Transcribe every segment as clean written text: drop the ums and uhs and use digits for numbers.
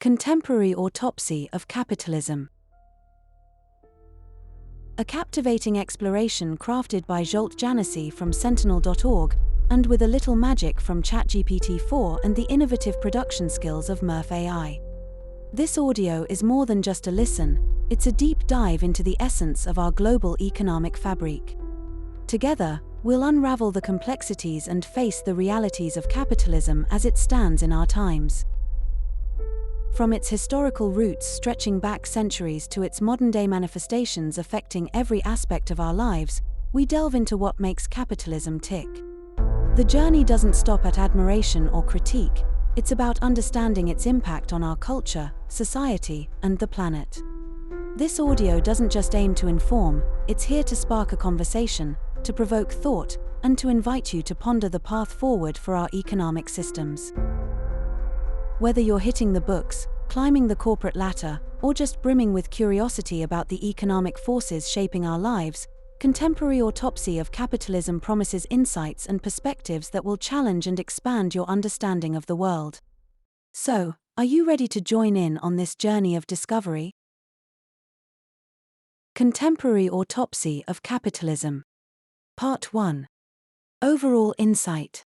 Contemporary Autopsy of Capitalism. A captivating exploration crafted by Zsolt Janossy from Sentinel.org, and with a little magic from ChatGPT-4 and the innovative production skills of Murf.ai. This audio is more than just a listen, it's a deep dive into the essence of our global economic fabric. Together, we'll unravel the complexities and face the realities of capitalism as it stands in our times. From its historical roots stretching back centuries to its modern-day manifestations affecting every aspect of our lives, we delve into what makes capitalism tick. The journey doesn't stop at admiration or critique, it's about understanding its impact on our culture, society, and the planet. This audio doesn't just aim to inform, it's here to spark a conversation, to provoke thought, and to invite you to ponder the path forward for our economic systems. Whether you're hitting the books, climbing the corporate ladder, or just brimming with curiosity about the economic forces shaping our lives, Contemporary Autopsy of Capitalism promises insights and perspectives that will challenge and expand your understanding of the world. So, are you ready to join in on this journey of discovery? Contemporary Autopsy of Capitalism. Part 1. Overall Insight.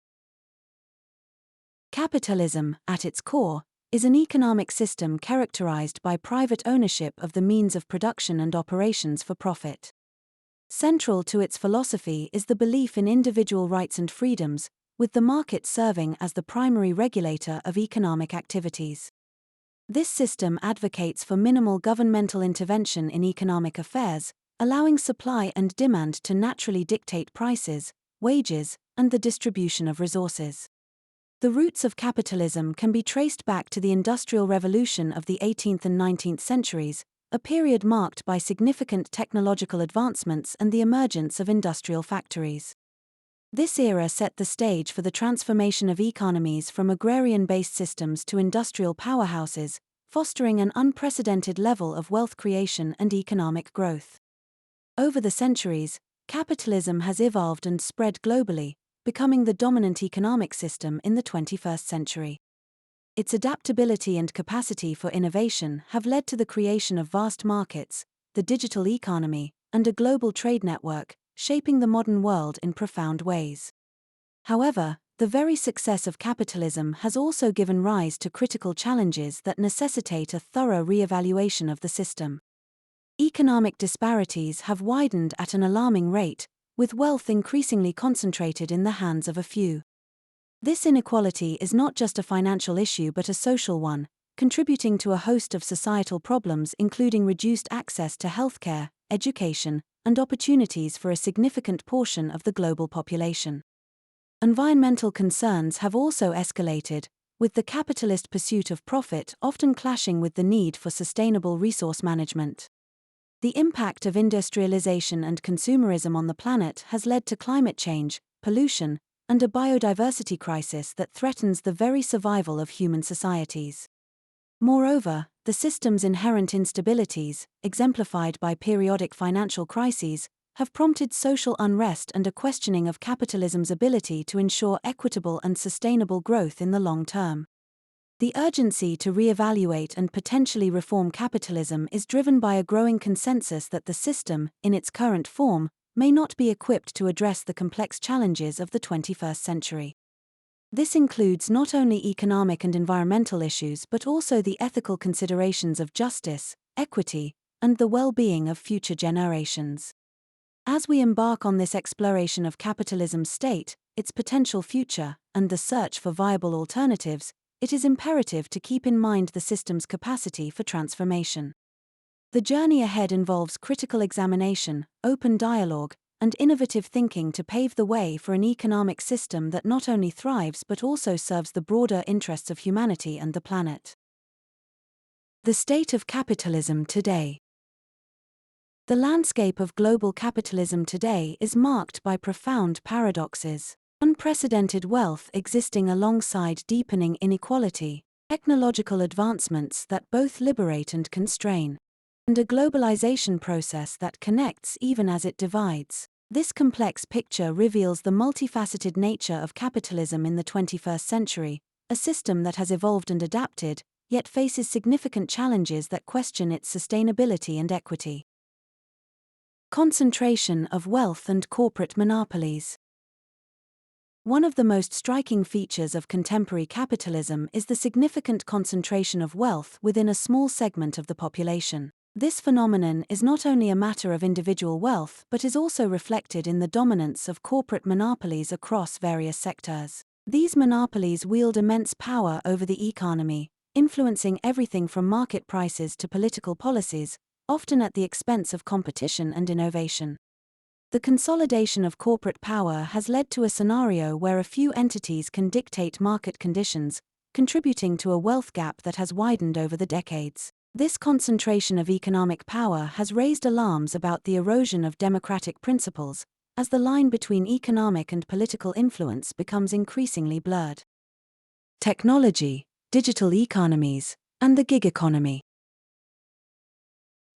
Capitalism, at its core, is an economic system characterized by private ownership of the means of production and operations for profit. Central to its philosophy is the belief in individual rights and freedoms, with the market serving as the primary regulator of economic activities. This system advocates for minimal governmental intervention in economic affairs, allowing supply and demand to naturally dictate prices, wages, and the distribution of resources. The roots of capitalism can be traced back to the Industrial Revolution of the 18th and 19th centuries, a period marked by significant technological advancements and the emergence of industrial factories. This era set the stage for the transformation of economies from agrarian-based systems to industrial powerhouses, fostering an unprecedented level of wealth creation and economic growth. Over the centuries, capitalism has evolved and spread globally, becoming the dominant economic system in the 21st century. Its adaptability and capacity for innovation have led to the creation of vast markets, the digital economy, and a global trade network, shaping the modern world in profound ways. However, the very success of capitalism has also given rise to critical challenges that necessitate a thorough re-evaluation of the system. Economic disparities have widened at an alarming rate, with wealth increasingly concentrated in the hands of a few. This inequality is not just a financial issue but a social one, contributing to a host of societal problems including reduced access to healthcare, education, and opportunities for a significant portion of the global population. Environmental concerns have also escalated, with the capitalist pursuit of profit often clashing with the need for sustainable resource management. The impact of industrialization and consumerism on the planet has led to climate change, pollution, and a biodiversity crisis that threatens the very survival of human societies. Moreover, the system's inherent instabilities, exemplified by periodic financial crises, have prompted social unrest and a questioning of capitalism's ability to ensure equitable and sustainable growth in the long term. The urgency to re-evaluate and potentially reform capitalism is driven by a growing consensus that the system, in its current form, may not be equipped to address the complex challenges of the 21st century. This includes not only economic and environmental issues but also the ethical considerations of justice, equity, and the well-being of future generations. As we embark on this exploration of capitalism's state, its potential future, and the search for viable alternatives, it is imperative to keep in mind the system's capacity for transformation. The journey ahead involves critical examination, open dialogue, and innovative thinking to pave the way for an economic system that not only thrives but also serves the broader interests of humanity and the planet. The state of capitalism today. The landscape of global capitalism today is marked by profound paradoxes. Unprecedented wealth existing alongside deepening inequality, technological advancements that both liberate and constrain, and a globalization process that connects even as it divides. This complex picture reveals the multifaceted nature of capitalism in the 21st century, a system that has evolved and adapted, yet faces significant challenges that question its sustainability and equity. Concentration of wealth and corporate monopolies. One of the most striking features of contemporary capitalism is the significant concentration of wealth within a small segment of the population. This phenomenon is not only a matter of individual wealth but is also reflected in the dominance of corporate monopolies across various sectors. These monopolies wield immense power over the economy, influencing everything from market prices to political policies, often at the expense of competition and innovation. The consolidation of corporate power has led to a scenario where a few entities can dictate market conditions, contributing to a wealth gap that has widened over the decades. This concentration of economic power has raised alarms about the erosion of democratic principles, as the line between economic and political influence becomes increasingly blurred. Technology, digital economies, and the gig economy.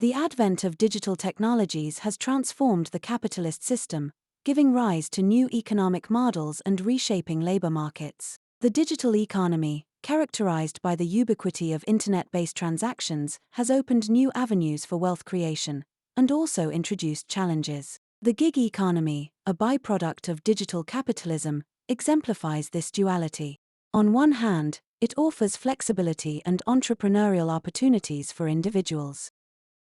The advent of digital technologies has transformed the capitalist system, giving rise to new economic models and reshaping labor markets. The digital economy, characterized by the ubiquity of internet-based transactions, has opened new avenues for wealth creation, and also introduced challenges. The gig economy, a byproduct of digital capitalism, exemplifies this duality. On one hand, it offers flexibility and entrepreneurial opportunities for individuals.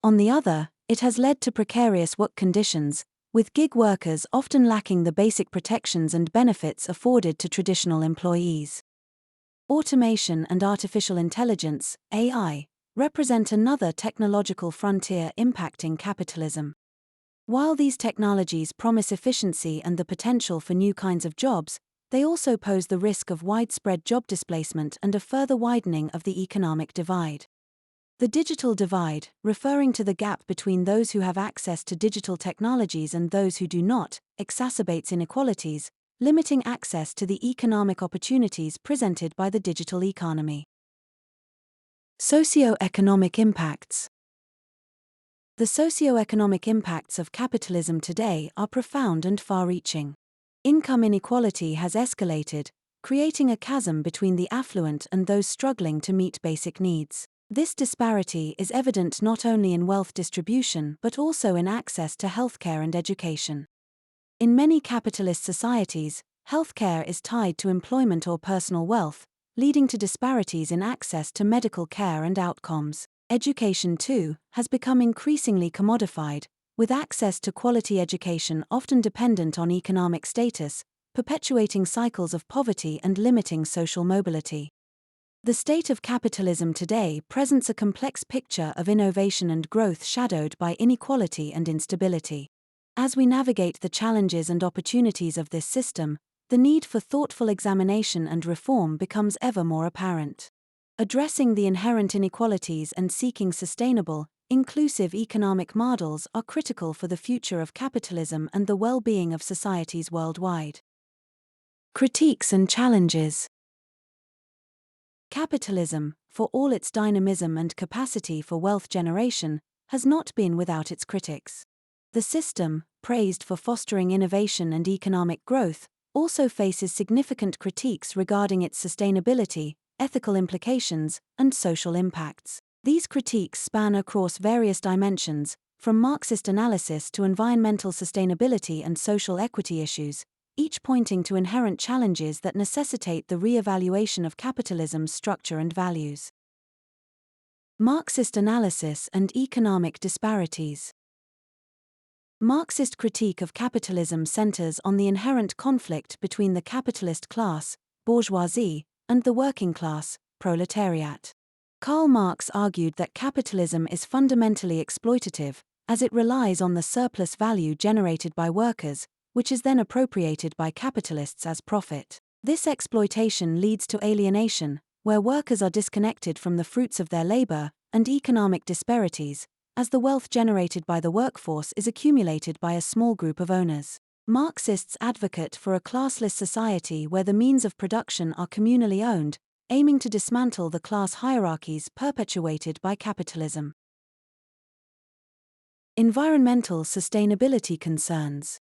On the other, it has led to precarious work conditions, with gig workers often lacking the basic protections and benefits afforded to traditional employees. Automation and artificial intelligence, AI, represent another technological frontier impacting capitalism. While these technologies promise efficiency and the potential for new kinds of jobs, they also pose the risk of widespread job displacement and a further widening of the economic divide. The digital divide, referring to the gap between those who have access to digital technologies and those who do not, exacerbates inequalities, limiting access to the economic opportunities presented by the digital economy. Socio-economic impacts. The socio-economic impacts of capitalism today are profound and far-reaching. Income inequality has escalated, creating a chasm between the affluent and those struggling to meet basic needs. This disparity is evident not only in wealth distribution but also in access to healthcare and education. In many capitalist societies, healthcare is tied to employment or personal wealth, leading to disparities in access to medical care and outcomes. Education, too, has become increasingly commodified, with access to quality education often dependent on economic status, perpetuating cycles of poverty and limiting social mobility. The state of capitalism today presents a complex picture of innovation and growth shadowed by inequality and instability. As we navigate the challenges and opportunities of this system, the need for thoughtful examination and reform becomes ever more apparent. Addressing the inherent inequalities and seeking sustainable, inclusive economic models are critical for the future of capitalism and the well-being of societies worldwide. Critiques and challenges. Capitalism, for all its dynamism and capacity for wealth generation, has not been without its critics. The system, praised for fostering innovation and economic growth, also faces significant critiques regarding its sustainability, ethical implications, and social impacts. These critiques span across various dimensions, from Marxist analysis to environmental sustainability and social equity issues, each pointing to inherent challenges that necessitate the re-evaluation of capitalism's structure and values. Marxist analysis and economic disparities. Marxist critique of capitalism centers on the inherent conflict between the capitalist class, bourgeoisie, and the working class, proletariat. Karl Marx argued that capitalism is fundamentally exploitative, as it relies on the surplus value generated by workers, which is then appropriated by capitalists as profit. This exploitation leads to alienation, where workers are disconnected from the fruits of their labor, and economic disparities, as the wealth generated by the workforce is accumulated by a small group of owners. Marxists advocate for a classless society where the means of production are communally owned, aiming to dismantle the class hierarchies perpetuated by capitalism. Environmental sustainability concerns.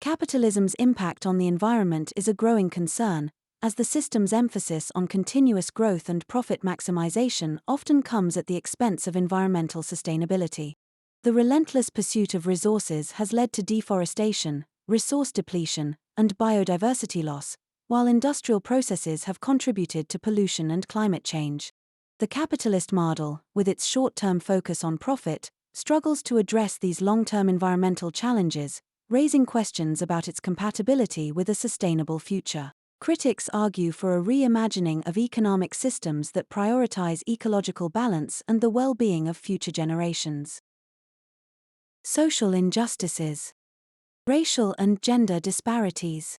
Capitalism's impact on the environment is a growing concern, as the system's emphasis on continuous growth and profit maximization often comes at the expense of environmental sustainability. The relentless pursuit of resources has led to deforestation, resource depletion, and biodiversity loss, while industrial processes have contributed to pollution and climate change. The capitalist model, with its short-term focus on profit, struggles to address these long-term environmental challenges, raising questions about its compatibility with a sustainable future. Critics argue for a reimagining of economic systems that prioritize ecological balance and the well-being of future generations. Social injustices. Racial and gender disparities.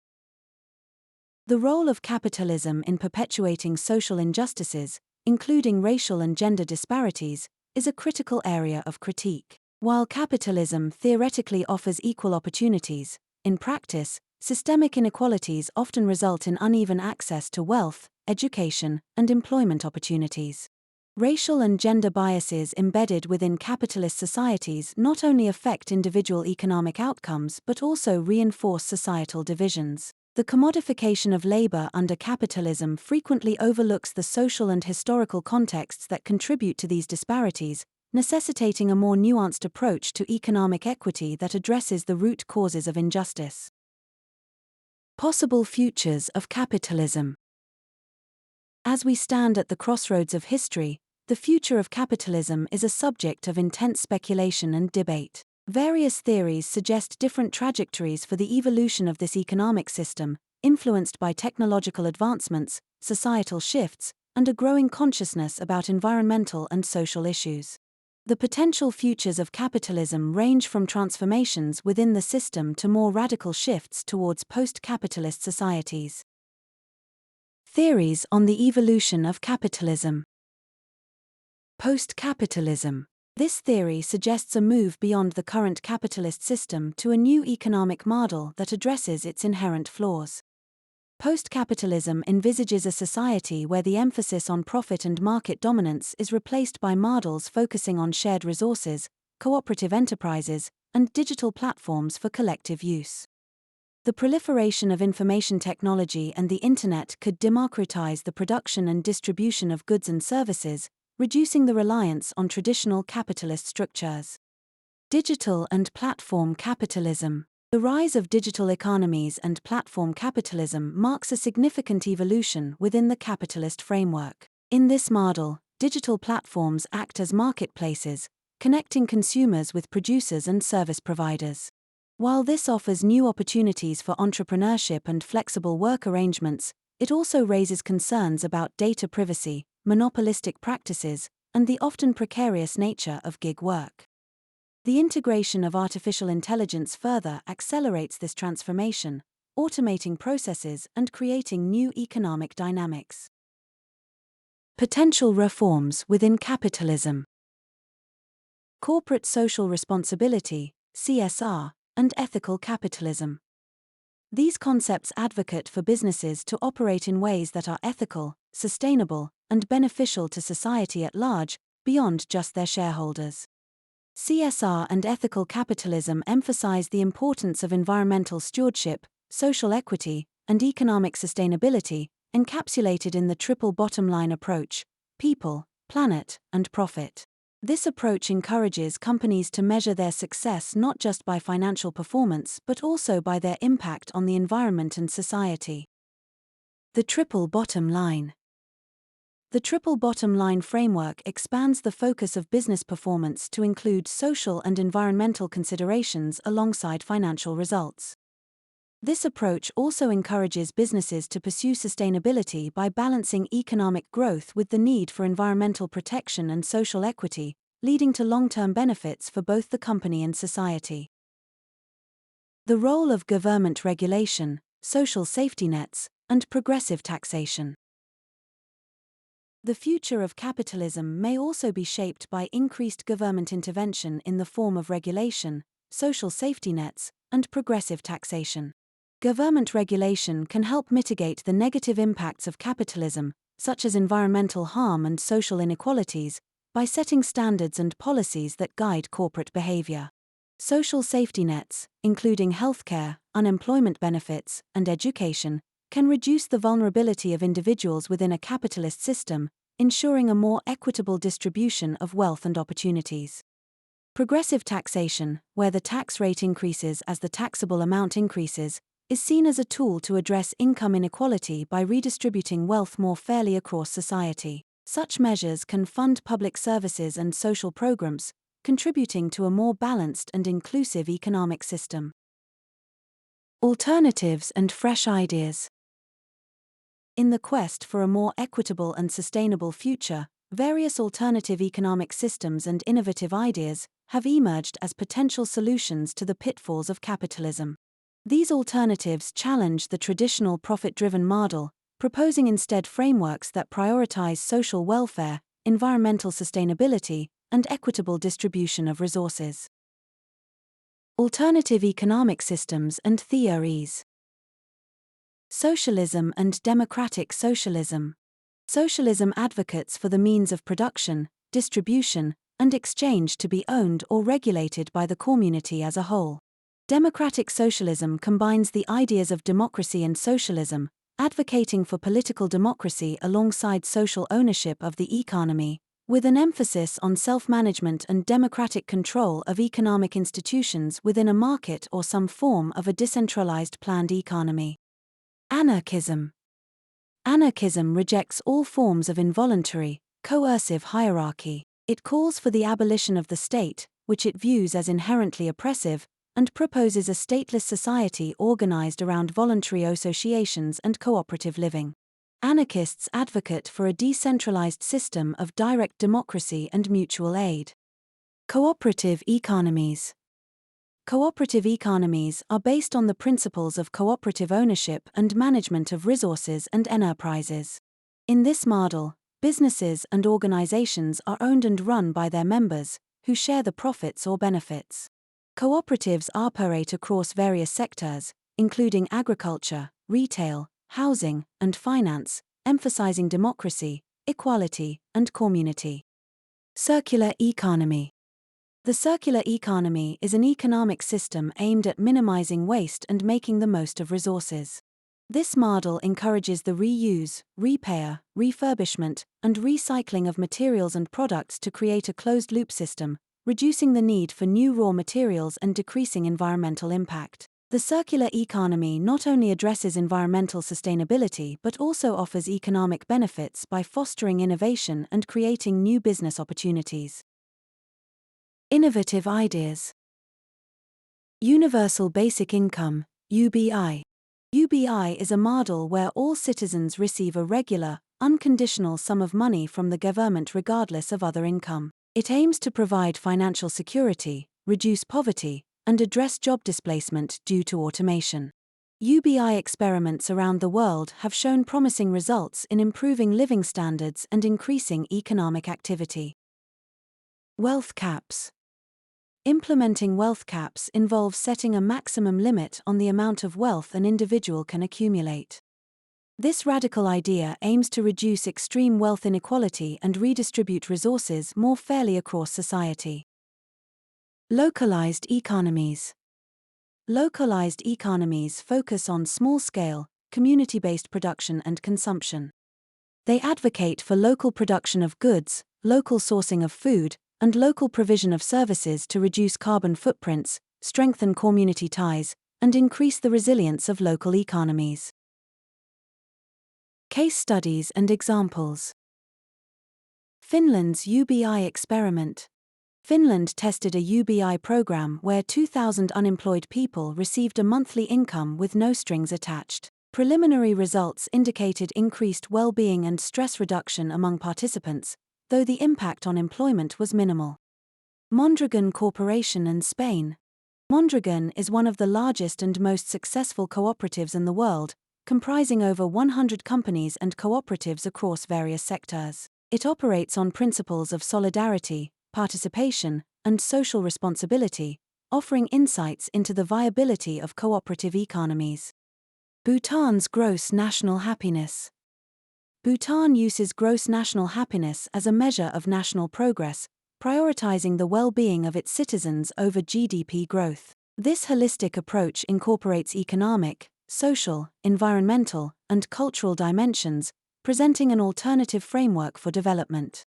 The role of capitalism in perpetuating social injustices, including racial and gender disparities, is a critical area of critique. While capitalism theoretically offers equal opportunities, in practice, systemic inequalities often result in uneven access to wealth, education, and employment opportunities. Racial and gender biases embedded within capitalist societies not only affect individual economic outcomes but also reinforce societal divisions. The commodification of labor under capitalism frequently overlooks the social and historical contexts that contribute to these disparities, necessitating a more nuanced approach to economic equity that addresses the root causes of injustice. Possible futures of capitalism. As we stand at the crossroads of history, the future of capitalism is a subject of intense speculation and debate. Various theories suggest different trajectories for the evolution of this economic system, influenced by technological advancements, societal shifts, and a growing consciousness about environmental and social issues. The potential futures of capitalism range from transformations within the system to more radical shifts towards post-capitalist societies. Theories on the evolution of capitalism. Post-capitalism. This theory suggests a move beyond the current capitalist system to a new economic model that addresses its inherent flaws. Post-capitalism envisages a society where the emphasis on profit and market dominance is replaced by models focusing on shared resources, cooperative enterprises, and digital platforms for collective use. The proliferation of information technology and the Internet could democratize the production and distribution of goods and services, reducing the reliance on traditional capitalist structures. Digital and platform capitalism. The rise of digital economies and platform capitalism marks a significant evolution within the capitalist framework. In this model, digital platforms act as marketplaces, connecting consumers with producers and service providers. While this offers new opportunities for entrepreneurship and flexible work arrangements, it also raises concerns about data privacy, monopolistic practices, and the often precarious nature of gig work. The integration of artificial intelligence further accelerates this transformation, automating processes and creating new economic dynamics. Potential reforms within capitalism. Corporate social responsibility, CSR, and ethical capitalism. These concepts advocate for businesses to operate in ways that are ethical, sustainable, and beneficial to society at large, beyond just their shareholders. CSR and ethical capitalism emphasize the importance of environmental stewardship, social equity, and economic sustainability, encapsulated in the triple bottom line approach: people, planet, and profit. This approach encourages companies to measure their success not just by financial performance but also by their impact on the environment and society. The triple bottom line. The triple bottom line framework expands the focus of business performance to include social and environmental considerations alongside financial results. This approach also encourages businesses to pursue sustainability by balancing economic growth with the need for environmental protection and social equity, leading to long-term benefits for both the company and society. The role of government regulation, social safety nets, and progressive taxation. The future of capitalism may also be shaped by increased government intervention in the form of regulation, social safety nets, and progressive taxation. Government regulation can help mitigate the negative impacts of capitalism, such as environmental harm and social inequalities, by setting standards and policies that guide corporate behavior. Social safety nets, including healthcare, unemployment benefits, and education, can reduce the vulnerability of individuals within a capitalist system, ensuring a more equitable distribution of wealth and opportunities. Progressive taxation, where the tax rate increases as the taxable amount increases, is seen as a tool to address income inequality by redistributing wealth more fairly across society. Such measures can fund public services and social programs, contributing to a more balanced and inclusive economic system. Alternatives and fresh ideas. In the quest for a more equitable and sustainable future, various alternative economic systems and innovative ideas have emerged as potential solutions to the pitfalls of capitalism. These alternatives challenge the traditional profit-driven model, proposing instead frameworks that prioritize social welfare, environmental sustainability, and equitable distribution of resources. Alternative economic systems and theories. Socialism and democratic socialism. Socialism advocates for the means of production, distribution, and exchange to be owned or regulated by the community as a whole. Democratic socialism combines the ideas of democracy and socialism, advocating for political democracy alongside social ownership of the economy, with an emphasis on self-management and democratic control of economic institutions within a market or some form of a decentralized planned economy. Anarchism. Anarchism rejects all forms of involuntary, coercive hierarchy. It calls for the abolition of the state, which it views as inherently oppressive, and proposes a stateless society organized around voluntary associations and cooperative living. Anarchists advocate for a decentralized system of direct democracy and mutual aid. Cooperative economies. Cooperative economies are based on the principles of cooperative ownership and management of resources and enterprises. In this model, businesses and organizations are owned and run by their members, who share the profits or benefits. Cooperatives operate across various sectors, including agriculture, retail, housing, and finance, emphasizing democracy, equality, and community. Circular economy. The circular economy is an economic system aimed at minimizing waste and making the most of resources. This model encourages the reuse, repair, refurbishment, and recycling of materials and products to create a closed-loop system, reducing the need for new raw materials and decreasing environmental impact. The circular economy not only addresses environmental sustainability but also offers economic benefits by fostering innovation and creating new business opportunities. Innovative ideas. Universal Basic Income, UBI. UBI is a model where all citizens receive a regular, unconditional sum of money from the government regardless of other income. It aims to provide financial security, reduce poverty, and address job displacement due to automation. UBI experiments around the world have shown promising results in improving living standards and increasing economic activity. Wealth caps. Implementing wealth caps involves setting a maximum limit on the amount of wealth an individual can accumulate. This radical idea aims to reduce extreme wealth inequality and redistribute resources more fairly across society. Localized economies. Localized economies focus on small-scale, community-based production and consumption. They advocate for local production of goods, local sourcing of food, and local provision of services to reduce carbon footprints, strengthen community ties, and increase the resilience of local economies. Case studies and examples. Finland's UBI experiment. Finland tested a UBI program where 2,000 unemployed people received a monthly income with no strings attached. Preliminary results indicated increased well-being and stress reduction among participants, though the impact on employment was minimal. Mondragon Corporation in Spain. Mondragon is one of the largest and most successful cooperatives in the world, comprising over 100 companies and cooperatives across various sectors. It operates on principles of solidarity, participation, and social responsibility, offering insights into the viability of cooperative economies. Bhutan's gross national happiness. Bhutan uses gross national happiness as a measure of national progress, prioritizing the well-being of its citizens over GDP growth. This holistic approach incorporates economic, social, environmental, and cultural dimensions, presenting an alternative framework for development.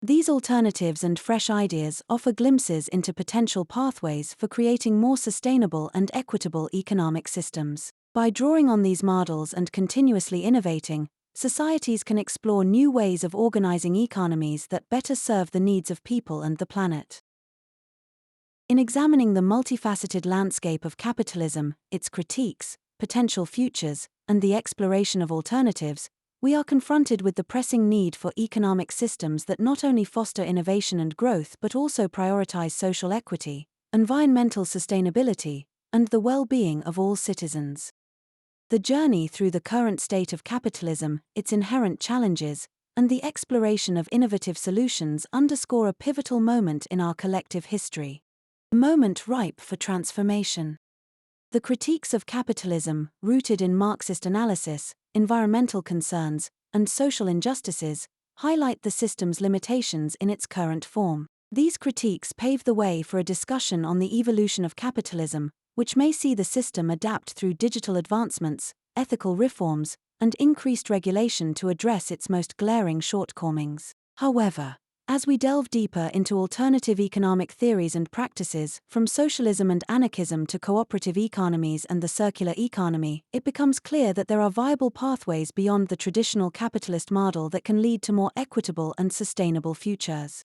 These alternatives and fresh ideas offer glimpses into potential pathways for creating more sustainable and equitable economic systems. By drawing on these models and continuously innovating, societies can explore new ways of organizing economies that better serve the needs of people and the planet. In examining the multifaceted landscape of capitalism, its critiques, potential futures, and the exploration of alternatives, we are confronted with the pressing need for economic systems that not only foster innovation and growth but also prioritize social equity, environmental sustainability, and the well-being of all citizens. The journey through the current state of capitalism, its inherent challenges, and the exploration of innovative solutions underscore a pivotal moment in our collective history. A moment ripe for transformation. The critiques of capitalism, rooted in Marxist analysis, environmental concerns, and social injustices, highlight the system's limitations in its current form. These critiques pave the way for a discussion on the evolution of capitalism, which may see the system adapt through digital advancements, ethical reforms, and increased regulation to address its most glaring shortcomings. However, as we delve deeper into alternative economic theories and practices, from socialism and anarchism to cooperative economies and the circular economy, it becomes clear that there are viable pathways beyond the traditional capitalist model that can lead to more equitable and sustainable futures.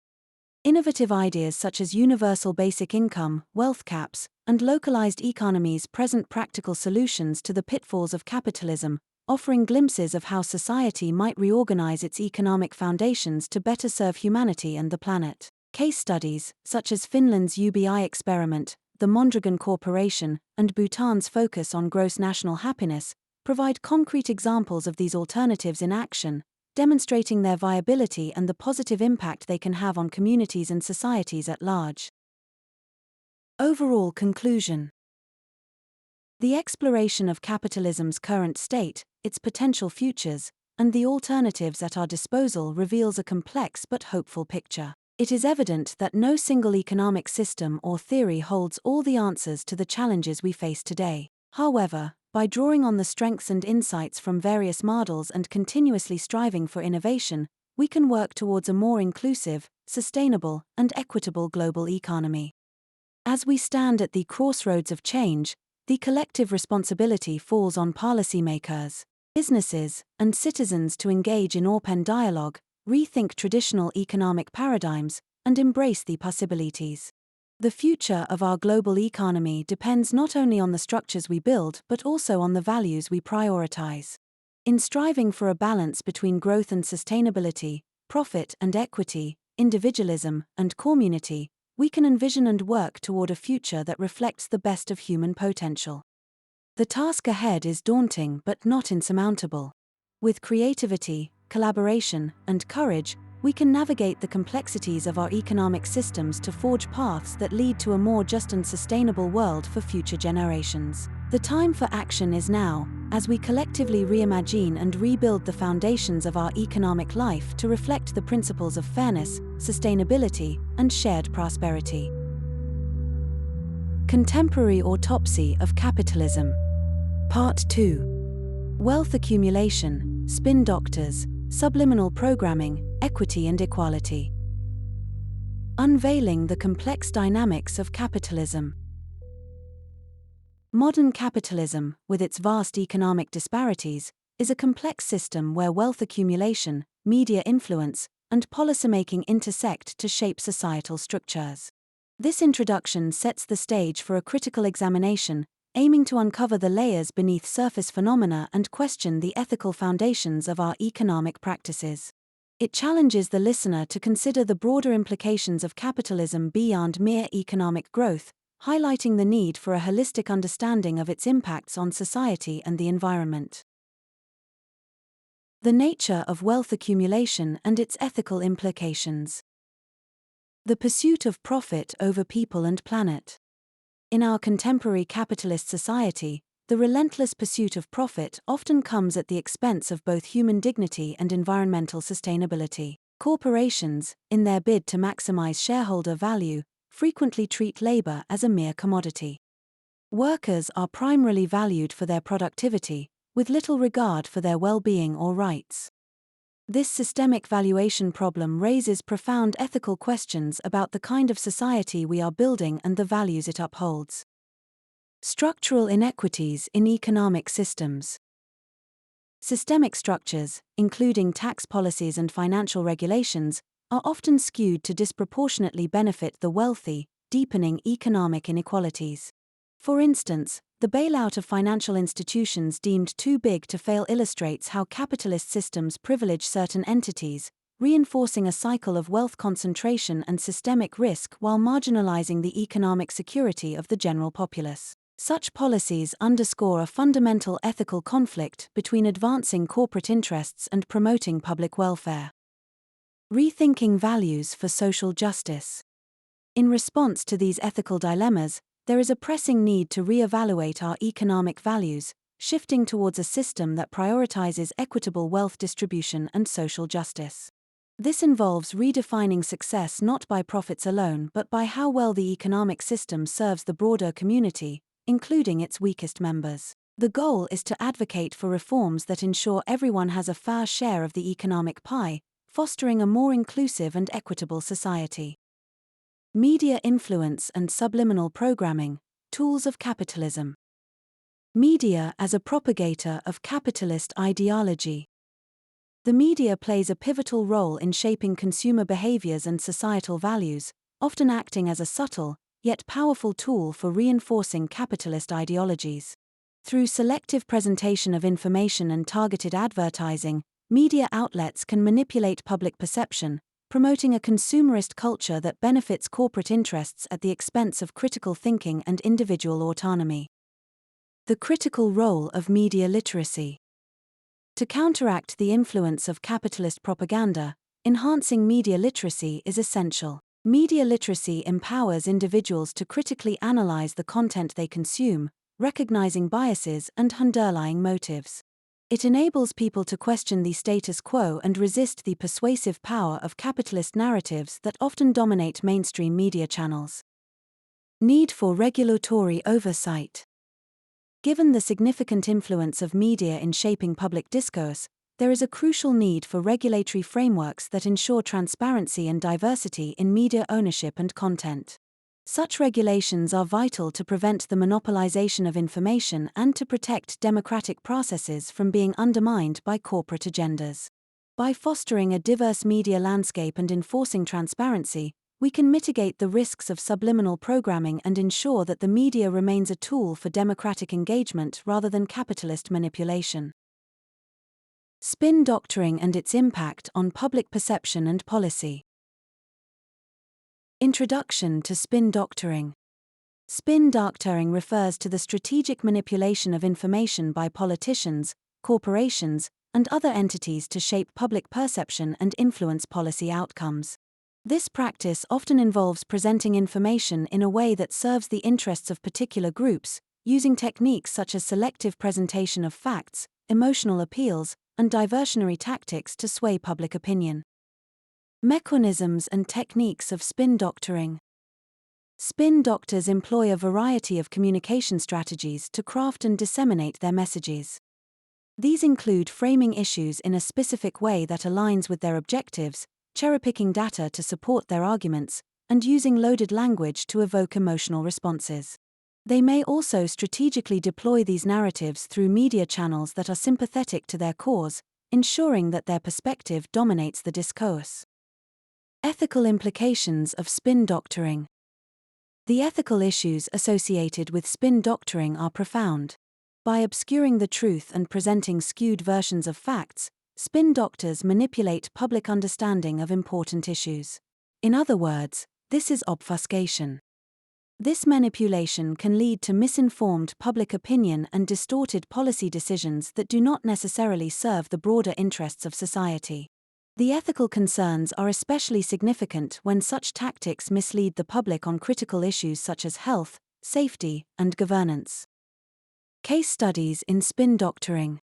Innovative ideas such as universal basic income, wealth caps, and localized economies present practical solutions to the pitfalls of capitalism, offering glimpses of how society might reorganize its economic foundations to better serve humanity and the planet. Case studies, such as Finland's UBI experiment, the Mondragon Corporation, and Bhutan's focus on gross national happiness, provide concrete examples of these alternatives in action, demonstrating their viability and the positive impact they can have on communities and societies at large. Overall conclusion. The exploration of capitalism's current state, its potential futures, and the alternatives at our disposal reveals a complex but hopeful picture. It is evident that no single economic system or theory holds all the answers to the challenges we face today. However, by drawing on the strengths and insights from various models and continuously striving for innovation, we can work towards a more inclusive, sustainable, and equitable global economy. As we stand at the crossroads of change, the collective responsibility falls on policymakers, businesses, and citizens to engage in open dialogue, rethink traditional economic paradigms, and embrace the possibilities. The future of our global economy depends not only on the structures we build but also on the values we prioritize. In striving for a balance between growth and sustainability, profit and equity, individualism and community, we can envision and work toward a future that reflects the best of human potential. The task ahead is daunting but not insurmountable. With creativity, collaboration, and courage, we can navigate the complexities of our economic systems to forge paths that lead to a more just and sustainable world for future generations. The time for action is now, as we collectively reimagine and rebuild the foundations of our economic life to reflect the principles of fairness, sustainability, and shared prosperity. Contemporary Autopsy of Capitalism. Part 2. Wealth accumulation, spin doctors, subliminal programming, equity and equality. Unveiling the complex dynamics of capitalism. Modern capitalism, with its vast economic disparities, is a complex system where wealth accumulation, media influence, and policymaking intersect to shape societal structures. This introduction sets the stage for a critical examination, aiming to uncover the layers beneath surface phenomena and question the ethical foundations of our economic practices. It challenges the listener to consider the broader implications of capitalism beyond mere economic growth, highlighting the need for a holistic understanding of its impacts on society and the environment. The nature of wealth accumulation and its ethical implications. The pursuit of profit over people and planet. In our contemporary capitalist society, the relentless pursuit of profit often comes at the expense of both human dignity and environmental sustainability. Corporations, in their bid to maximize shareholder value, frequently treat labor as a mere commodity. Workers are primarily valued for their productivity, with little regard for their well-being or rights. This systemic valuation problem raises profound ethical questions about the kind of society we are building and the values it upholds. Structural inequities in economic systems. Systemic structures, including tax policies and financial regulations, are often skewed to disproportionately benefit the wealthy, deepening economic inequalities. For instance, the bailout of financial institutions deemed too big to fail illustrates how capitalist systems privilege certain entities, reinforcing a cycle of wealth concentration and systemic risk while marginalizing the economic security of the general populace. Such policies underscore a fundamental ethical conflict between advancing corporate interests and promoting public welfare. Rethinking values for social justice. In response to these ethical dilemmas, there is a pressing need to re-evaluate our economic values, shifting towards a system that prioritizes equitable wealth distribution and social justice. This involves redefining success not by profits alone but by how well the economic system serves the broader community, including its weakest members. The goal is to advocate for reforms that ensure everyone has a fair share of the economic pie, fostering a more inclusive and equitable society. Media influence and subliminal programming, tools of capitalism. Media as a propagator of capitalist ideology. The media plays a pivotal role in shaping consumer behaviors and societal values, often acting as a subtle, yet powerful tool for reinforcing capitalist ideologies. Through selective presentation of information and targeted advertising, media outlets can manipulate public perception, promoting a consumerist culture that benefits corporate interests at the expense of critical thinking and individual autonomy. The critical role of media literacy. To counteract the influence of capitalist propaganda, enhancing media literacy is essential. Media literacy empowers individuals to critically analyze the content they consume, recognizing biases and underlying motives. It enables people to question the status quo and resist the persuasive power of capitalist narratives that often dominate mainstream media channels. Need for regulatory oversight. Given the significant influence of media in shaping public discourse, there is a crucial need for regulatory frameworks that ensure transparency and diversity in media ownership and content. Such regulations are vital to prevent the monopolization of information and to protect democratic processes from being undermined by corporate agendas. By fostering a diverse media landscape and enforcing transparency, we can mitigate the risks of subliminal programming and ensure that the media remains a tool for democratic engagement rather than capitalist manipulation. Spin doctoring and its impact on public perception and policy. Introduction to spin doctoring. Spin doctoring refers to the strategic manipulation of information by politicians, corporations, and other entities to shape public perception and influence policy outcomes. This practice often involves presenting information in a way that serves the interests of particular groups, using techniques such as selective presentation of facts, emotional appeals, and diversionary tactics to sway public opinion. Mechanisms and techniques of spin doctoring. Spin doctors employ a variety of communication strategies to craft and disseminate their messages. These include framing issues in a specific way that aligns with their objectives, cherry-picking data to support their arguments, and using loaded language to evoke emotional responses. They may also strategically deploy these narratives through media channels that are sympathetic to their cause, ensuring that their perspective dominates the discourse. Ethical implications of spin doctoring. The ethical issues associated with spin doctoring are profound. By obscuring the truth and presenting skewed versions of facts, spin doctors manipulate public understanding of important issues. In other words, this is obfuscation. This manipulation can lead to misinformed public opinion and distorted policy decisions that do not necessarily serve the broader interests of society. The ethical concerns are especially significant when such tactics mislead the public on critical issues such as health, safety, and governance. Case studies in spin doctoring.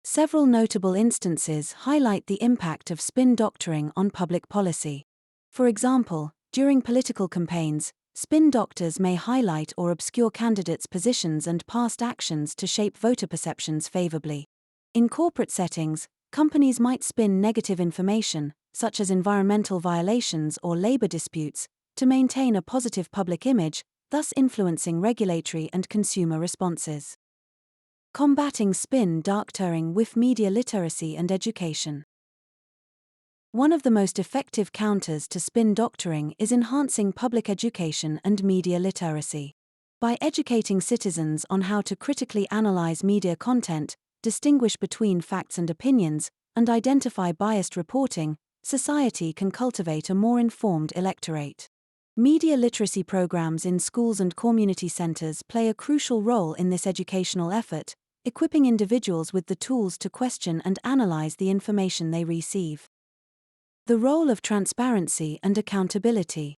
Several notable instances highlight the impact of spin doctoring on public policy. For example, during political campaigns, Spin doctors may highlight or obscure candidates' positions and past actions to shape voter perceptions favorably. In corporate settings, companies might spin negative information, such as environmental violations or labor disputes, to maintain a positive public image, thus influencing regulatory and consumer responses. Combating spin doctoring with media literacy and education. One of the most effective counters to spin doctoring is enhancing public education and media literacy. By educating citizens on how to critically analyze media content, distinguish between facts and opinions, and identify biased reporting, society can cultivate a more informed electorate. Media literacy programs in schools and community centers play a crucial role in this educational effort, equipping individuals with the tools to question and analyze the information they receive. The role of transparency and accountability.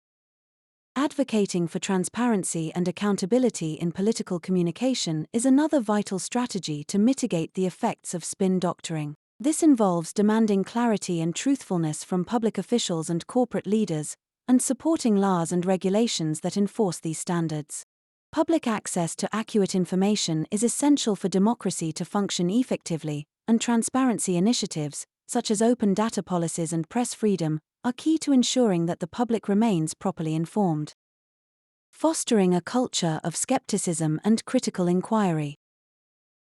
Advocating for transparency and accountability in political communication is another vital strategy to mitigate the effects of spin doctoring. This involves demanding clarity and truthfulness from public officials and corporate leaders, and supporting laws and regulations that enforce these standards. Public access to accurate information is essential for democracy to function effectively, and transparency initiatives, such as open data policies and press freedom, are key to ensuring that the public remains properly informed. Fostering a culture of skepticism and critical inquiry.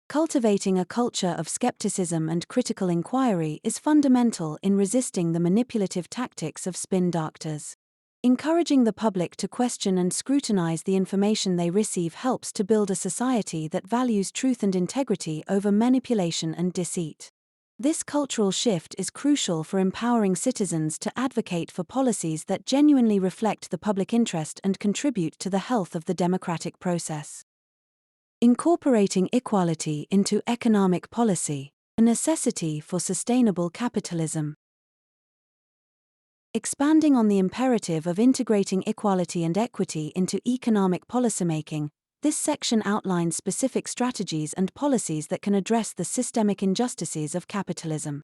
Cultivating a culture of skepticism and critical inquiry is fundamental in resisting the manipulative tactics of spin doctors. Encouraging the public to question and scrutinize the information they receive helps to build a society that values truth and integrity over manipulation and deceit. This cultural shift is crucial for empowering citizens to advocate for policies that genuinely reflect the public interest and contribute to the health of the democratic process. Incorporating equality into economic policy, a necessity for sustainable capitalism. Expanding on the imperative of integrating equality and equity into economic policymaking, this section outlines specific strategies and policies that can address the systemic injustices of capitalism.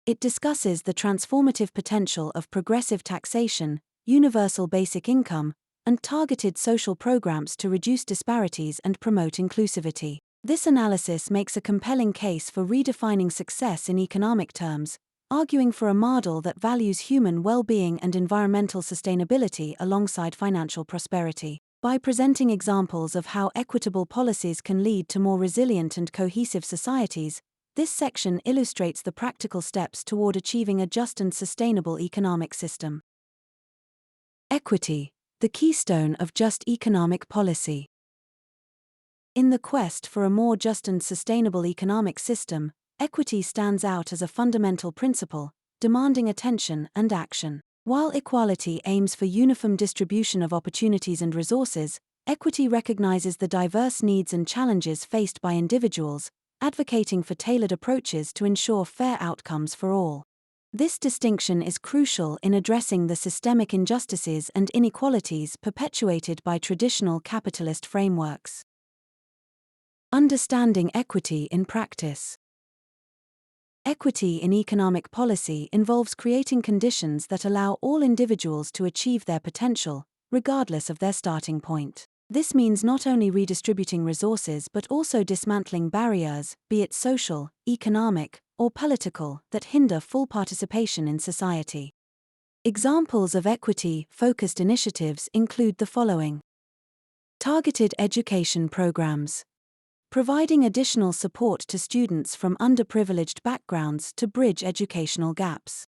It discusses the transformative potential of progressive taxation, universal basic income, and targeted social programs to reduce disparities and promote inclusivity. This analysis makes a compelling case for redefining success in economic terms, arguing for a model that values human well-being and environmental sustainability alongside financial prosperity. By presenting examples of how equitable policies can lead to more resilient and cohesive societies, this section illustrates the practical steps toward achieving a just and sustainable economic system. Equity, the keystone of just economic policy. In the quest for a more just and sustainable economic system, equity stands out as a fundamental principle, demanding attention and action. While equality aims for uniform distribution of opportunities and resources, equity recognizes the diverse needs and challenges faced by individuals, advocating for tailored approaches to ensure fair outcomes for all. This distinction is crucial in addressing the systemic injustices and inequalities perpetuated by traditional capitalist frameworks. Understanding equity in practice. Equity in economic policy involves creating conditions that allow all individuals to achieve their potential, regardless of their starting point. This means not only redistributing resources but also dismantling barriers, be it social, economic, or political, that hinder full participation in society. Examples of equity-focused initiatives include the following. Targeted education programs. Providing additional support to students from underprivileged backgrounds to bridge educational gaps.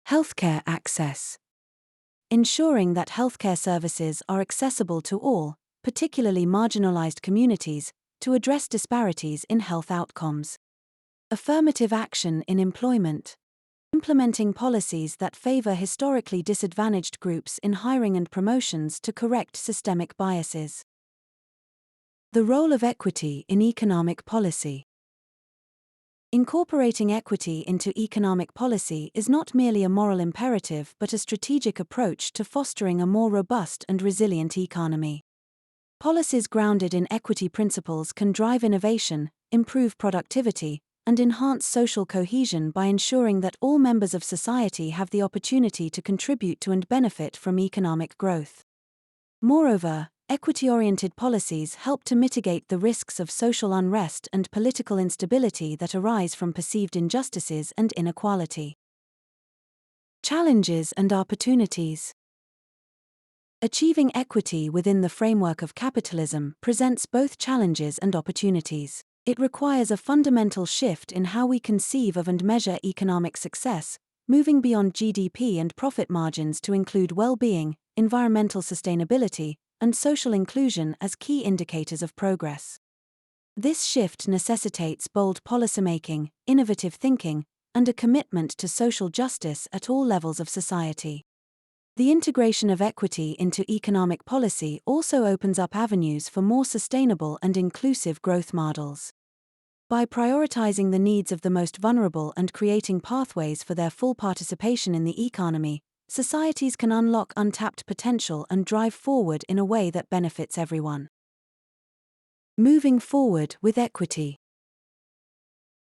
Healthcare access. Ensuring that healthcare services are accessible to all, particularly marginalized communities, to address disparities in health outcomes. Affirmative action in employment. Implementing policies that favor historically disadvantaged groups in hiring and promotions to correct systemic biases. The role of equity in economic policy. Incorporating equity into economic policy is not merely a moral imperative but a strategic approach to fostering a more robust and resilient economy. Policies grounded in equity principles can drive innovation, improve productivity, and enhance social cohesion by ensuring that all members of society have the opportunity to contribute to and benefit from economic growth. Moreover, equity-oriented policies help to mitigate the risks of social unrest and political instability that arise from perceived injustices and inequality. Challenges and opportunities. Achieving equity within the framework of capitalism presents both challenges and opportunities. It requires a fundamental shift in how we conceive of and measure economic success, moving beyond GDP and profit margins to include well-being, environmental sustainability, and social inclusion as key indicators of progress. This shift necessitates bold policymaking, innovative thinking, and a commitment to social justice at all levels of society. The integration of equity into economic policy also opens up avenues for more sustainable and inclusive growth models. By prioritizing the needs of the most vulnerable and creating pathways for their full participation in the economy, societies can unlock untapped potential and drive forward in a way that benefits everyone. Moving forward with equity.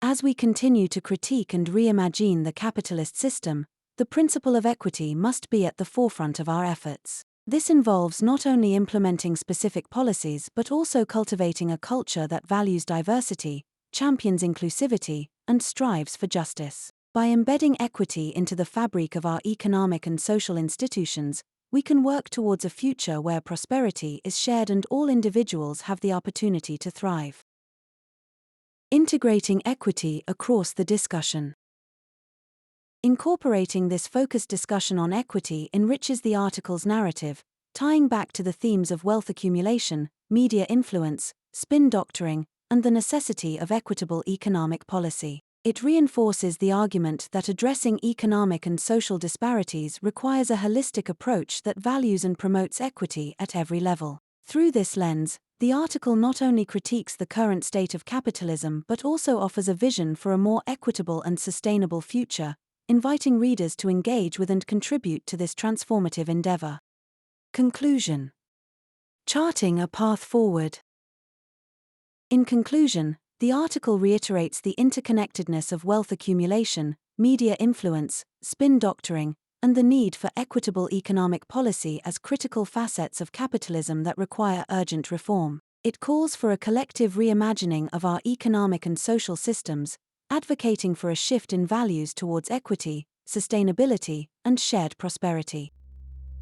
As we continue to critique and reimagine the capitalist system, the principle of equity must be at the forefront of our efforts. This involves not only implementing specific policies but also cultivating a culture that values diversity, champions inclusivity, and strives for justice. By embedding equity into the fabric of our economic and social institutions, we can work towards a future where prosperity is shared and all individuals have the opportunity to thrive. Integrating equity across the discussion. Incorporating this focused discussion on equity enriches the article's narrative, tying back to the themes of wealth accumulation, media influence, spin doctoring, and the necessity of equitable economic policy. It reinforces the argument that addressing economic and social disparities requires a holistic approach that values and promotes equity at every level. Through this lens, the article not only critiques the current state of capitalism but also offers a vision for a more equitable and sustainable future, inviting readers to engage with and contribute to this transformative endeavor. Conclusion. Charting a path forward. In conclusion, the article reiterates the interconnectedness of wealth accumulation, media influence, spin doctoring, and the need for equitable economic policy as critical facets of capitalism that require urgent reform. It calls for a collective reimagining of our economic and social systems, advocating for a shift in values towards equity, sustainability, and shared prosperity.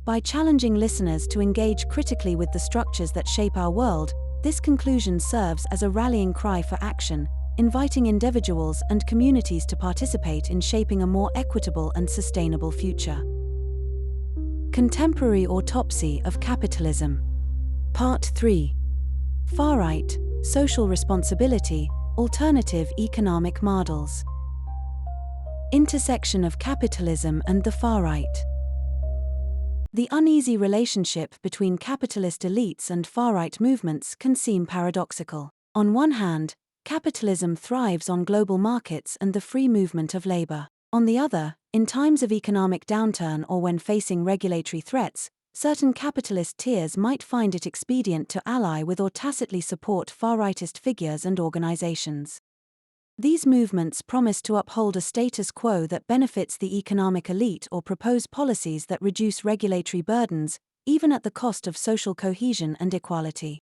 By challenging listeners to engage critically with the structures that shape our world, this conclusion serves as a rallying cry for action, inviting individuals and communities to participate in shaping a more equitable and sustainable future. Contemporary Autopsy of Capitalism. Part 3. Far-right, Social Responsibility, Alternative Economic Models. Intersection of capitalism and the far-right. The uneasy relationship between capitalist elites and far-right movements can seem paradoxical. On one hand, capitalism thrives on global markets and the free movement of labor. On the other, in times of economic downturn or when facing regulatory threats, certain capitalist tiers might find it expedient to ally with or tacitly support far-rightist figures and organizations. These movements promise to uphold a status quo that benefits the economic elite or propose policies that reduce regulatory burdens, even at the cost of social cohesion and equality.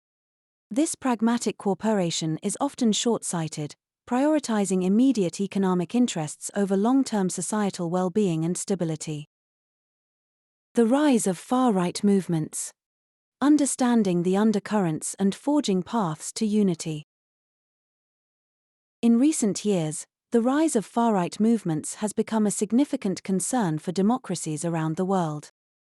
This pragmatic cooperation is often short-sighted, prioritizing immediate economic interests over long-term societal well-being and stability. The rise of far-right movements. Understanding the undercurrents and forging paths to unity. In recent years, the rise of far-right movements has become a significant concern for democracies around the world.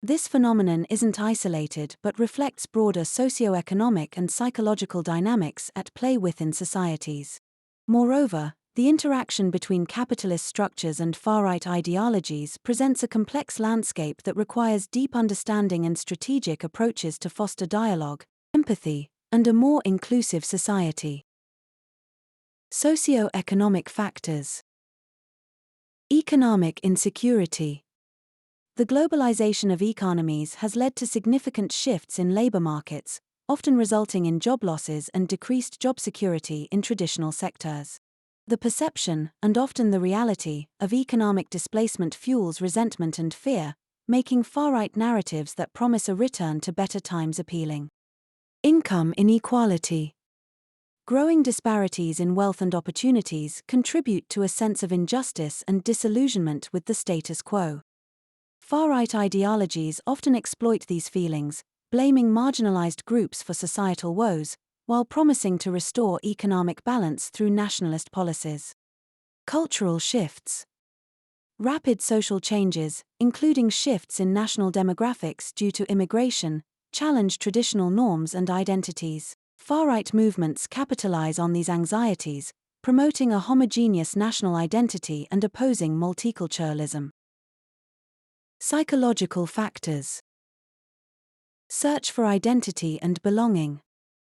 This phenomenon isn't isolated but reflects broader socio-economic and psychological dynamics at play within societies. Moreover, the interaction between capitalist structures and far-right ideologies presents a complex landscape that requires deep understanding and strategic approaches to foster dialogue, empathy, and a more inclusive society. Socio-economic factors. Economic insecurity. The globalization of economies has led to significant shifts in labor markets, often resulting in job losses and decreased job security in traditional sectors. The perception, and often the reality, of economic displacement fuels resentment and fear, making far-right narratives that promise a return to better times appealing. Income inequality. Growing disparities in wealth and opportunities contribute to a sense of injustice and disillusionment with the status quo. Far-right ideologies often exploit these feelings, blaming marginalized groups for societal woes, while promising to restore economic balance through nationalist policies. Cultural shifts. Rapid social changes, including shifts in national demographics due to immigration, challenge traditional norms and identities. Far-right movements capitalize on these anxieties, promoting a homogeneous national identity and opposing multiculturalism. Psychological factors. Search for identity and belonging.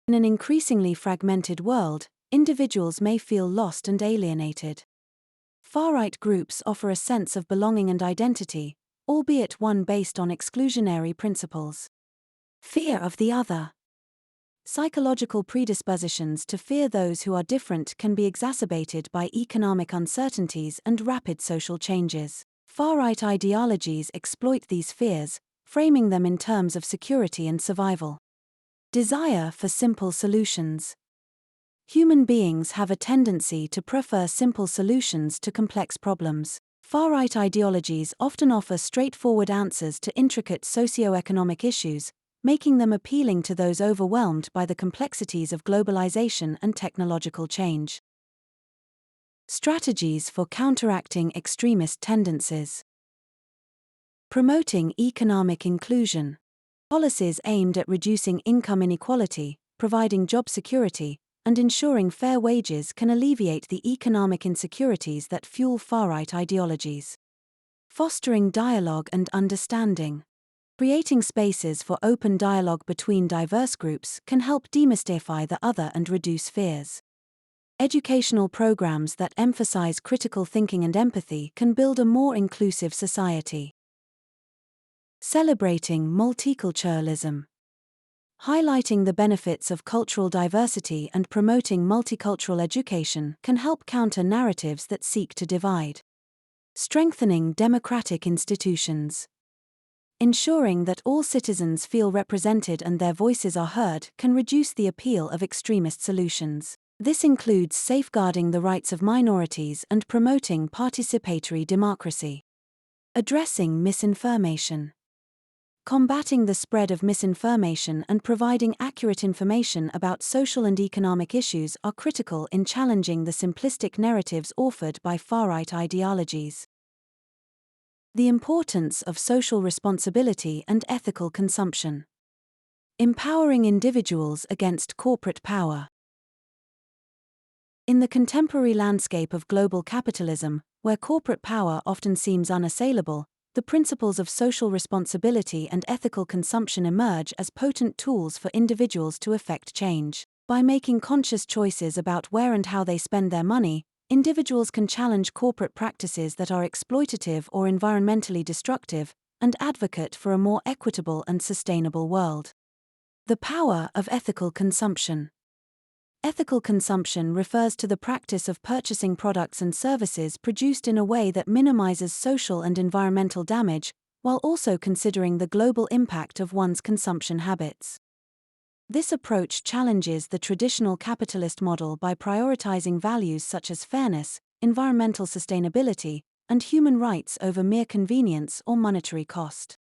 In an increasingly fragmented world, individuals may feel lost and alienated. Far-right groups offer a sense of belonging and identity, albeit one based on exclusionary principles. Fear of the other. Psychological predispositions to fear those who are different can be exacerbated by economic uncertainties and rapid social changes. Far-right ideologies exploit these fears, framing them in terms of security and survival. Desire for simple solutions. Human beings have a tendency to prefer simple solutions to complex problems. Far-right ideologies often offer straightforward answers to intricate socio-economic issues, making them appealing to those overwhelmed by the complexities of globalization and technological change. Strategies for counteracting extremist tendencies. Promoting economic inclusion. Policies aimed at reducing income inequality, providing job security, and ensuring fair wages can alleviate the economic insecurities that fuel far-right ideologies. Fostering dialogue and understanding. Creating spaces for open dialogue between diverse groups can help demystify the other and reduce fears. Educational programs that emphasize critical thinking and empathy can build a more inclusive society. Celebrating multiculturalism. Highlighting the benefits of cultural diversity and promoting multicultural education can help counter narratives that seek to divide. Strengthening democratic institutions. Ensuring that all citizens feel represented and their voices are heard can reduce the appeal of extremist solutions. This includes safeguarding the rights of minorities and promoting participatory democracy. Addressing misinformation. Combating the spread of misinformation and providing accurate information about social and economic issues are critical in challenging the simplistic narratives offered by far-right ideologies. The importance of social responsibility and ethical consumption. Empowering individuals against corporate power. In the contemporary landscape of global capitalism, where corporate power often seems unassailable, the principles of social responsibility and ethical consumption emerge as potent tools for individuals to effect change. By making conscious choices about where and how they spend their money, individuals can challenge corporate practices that are exploitative or environmentally destructive, and advocate for a more equitable and sustainable world. The power of ethical consumption. Ethical consumption refers to the practice of purchasing products and services produced in a way that minimizes social and environmental damage, while also considering the global impact of one's consumption habits. This approach challenges the traditional capitalist model by prioritizing values such as fairness, environmental sustainability, and human rights over mere convenience or monetary cost.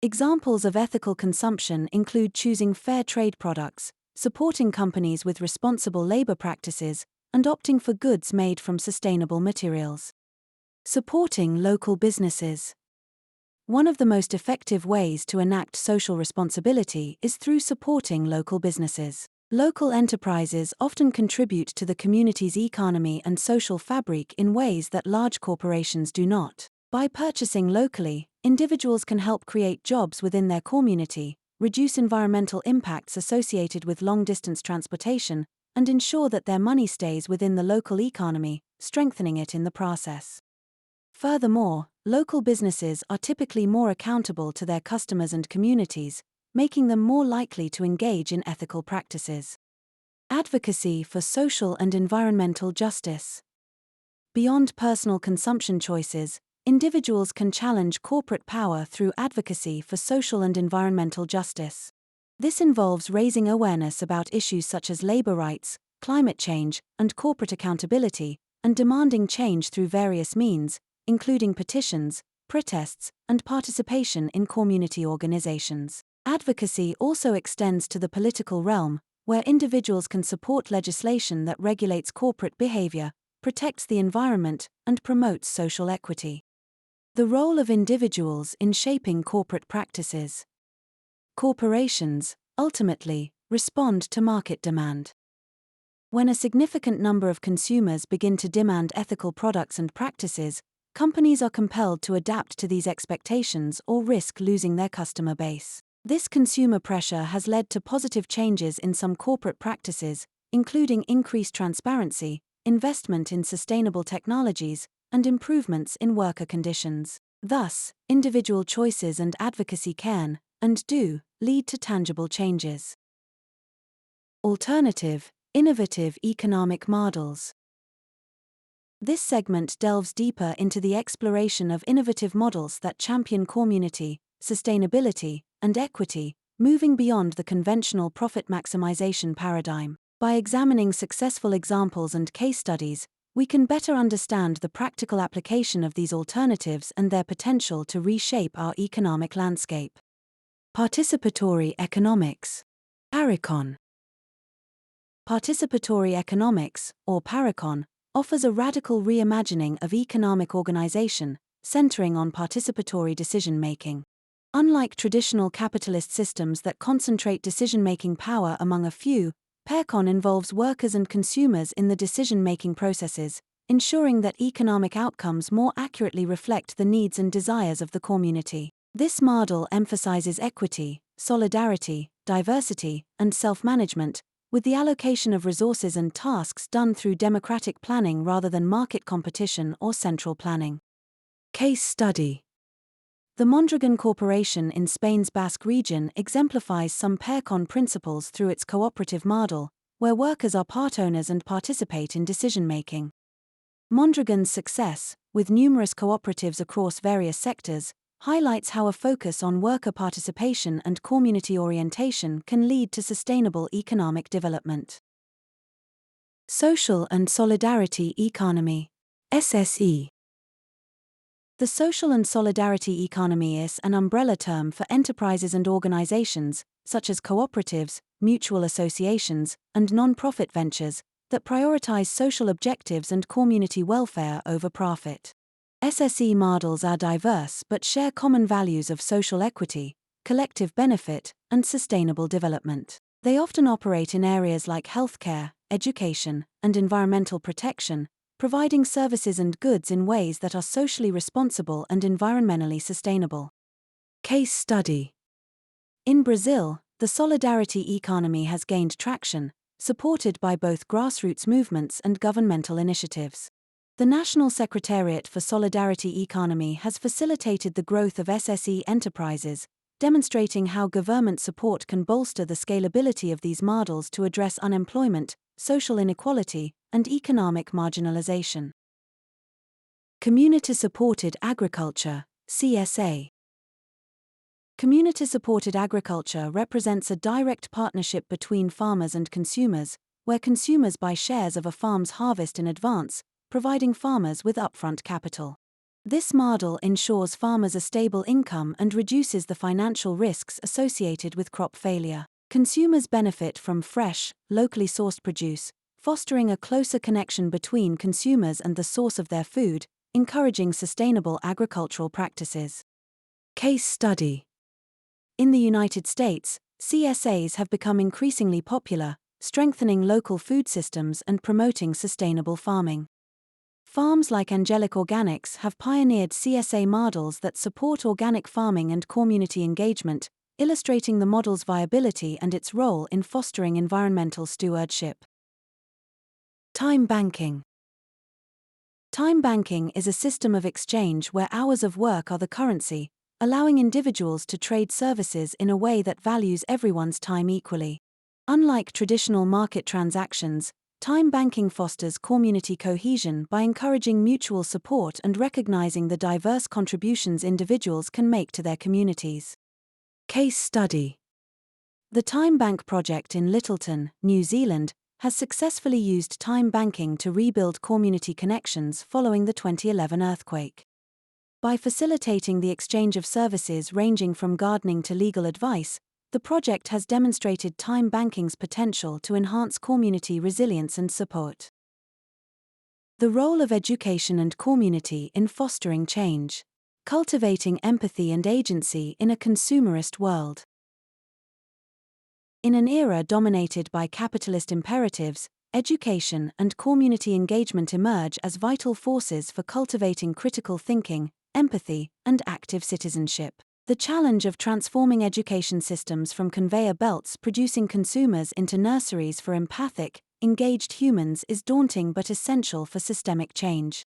Examples of ethical consumption include choosing fair trade products, supporting companies with responsible labor practices, and opting for goods made from sustainable materials. Supporting local businesses. One of the most effective ways to enact social responsibility is through supporting local businesses. Local enterprises often contribute to the community's economy and social fabric in ways that large corporations do not. By purchasing locally, individuals can help create jobs within their community, reduce environmental impacts associated with long-distance transportation, and ensure that their money stays within the local economy, strengthening it in the process. Furthermore, local businesses are typically more accountable to their customers and communities, making them more likely to engage in ethical practices. Advocacy for social and environmental justice. Beyond personal consumption choices, individuals can challenge corporate power through advocacy for social and environmental justice. This involves raising awareness about issues such as labor rights, climate change, and corporate accountability, and demanding change through various means, including petitions, protests, and participation in community organizations. Advocacy also extends to the political realm, where individuals can support legislation that regulates corporate behavior, protects the environment, and promotes social equity. The role of individuals in shaping corporate practices. Corporations, ultimately, respond to market demand. When a significant number of consumers begin to demand ethical products and practices, companies are compelled to adapt to these expectations or risk losing their customer base. This consumer pressure has led to positive changes in some corporate practices, including increased transparency, investment in sustainable technologies, and improvements in worker conditions. Thus, individual choices and advocacy can, and do, lead to tangible changes. Alternative, innovative economic models. This segment delves deeper into the exploration of innovative models that champion community, sustainability, and equity, moving beyond the conventional profit maximization paradigm. By examining successful examples and case studies, we can better understand the practical application of these alternatives and their potential to reshape our economic landscape. Participatory economics. Parecon. Participatory economics, or Parecon, offers a radical reimagining of economic organization, centering on participatory decision-making. Unlike traditional capitalist systems that concentrate decision-making power among a few, Parecon involves workers and consumers in the decision-making processes, ensuring that economic outcomes more accurately reflect the needs and desires of the community. This model emphasizes equity, solidarity, diversity, and self-management, with the allocation of resources and tasks done through democratic planning rather than market competition or central planning. Case study. The Mondragon Corporation in Spain's Basque region exemplifies some Parecon principles through its cooperative model, where workers are part owners and participate in decision-making. Mondragon's success, with numerous cooperatives across various sectors, highlights how a focus on worker participation and community orientation can lead to sustainable economic development. Social and Solidarity Economy, SSE. The social and solidarity economy is an umbrella term for enterprises and organizations, such as cooperatives, mutual associations, and non-profit ventures, that prioritize social objectives and community welfare over profit. SSE models are diverse but share common values of social equity, collective benefit, and sustainable development. They often operate in areas like healthcare, education, and environmental protection, providing services and goods in ways that are socially responsible and environmentally sustainable. Case study. In Brazil, the solidarity economy has gained traction, supported by both grassroots movements and governmental initiatives. The National Secretariat for Solidarity Economy has facilitated the growth of SSE enterprises, demonstrating how government support can bolster the scalability of these models to address unemployment, social inequality, and economic marginalization. Community-supported agriculture, CSA. Community-supported agriculture represents a direct partnership between farmers and consumers, where consumers buy shares of a farm's harvest in advance, providing farmers with upfront capital. This model ensures farmers a stable income and reduces the financial risks associated with crop failure. Consumers benefit from fresh, locally sourced produce, fostering a closer connection between consumers and the source of their food, encouraging sustainable agricultural practices. Case study. In the United States, CSAs have become increasingly popular, strengthening local food systems and promoting sustainable farming. Farms like Angelic Organics have pioneered CSA models that support organic farming and community engagement, illustrating the model's viability and its role in fostering environmental stewardship. Time banking. Time banking is a system of exchange where hours of work are the currency, allowing individuals to trade services in a way that values everyone's time equally. Unlike traditional market transactions, Time banking fosters community cohesion by encouraging mutual support and recognizing the diverse contributions individuals can make to their communities. Case study. The Time Bank project in Littleton, New Zealand, has successfully used time banking to rebuild community connections following the 2011 earthquake. By facilitating the exchange of services ranging from gardening to legal advice, the project has demonstrated time banking's potential to enhance community resilience and support. The role of education and community in fostering change. Cultivating empathy and agency in a consumerist world. In an era dominated by capitalist imperatives, education and community engagement emerge as vital forces for cultivating critical thinking, empathy, and active citizenship. The challenge of transforming education systems from conveyor belts producing consumers into nurseries for empathic, engaged humans is daunting but essential for systemic change.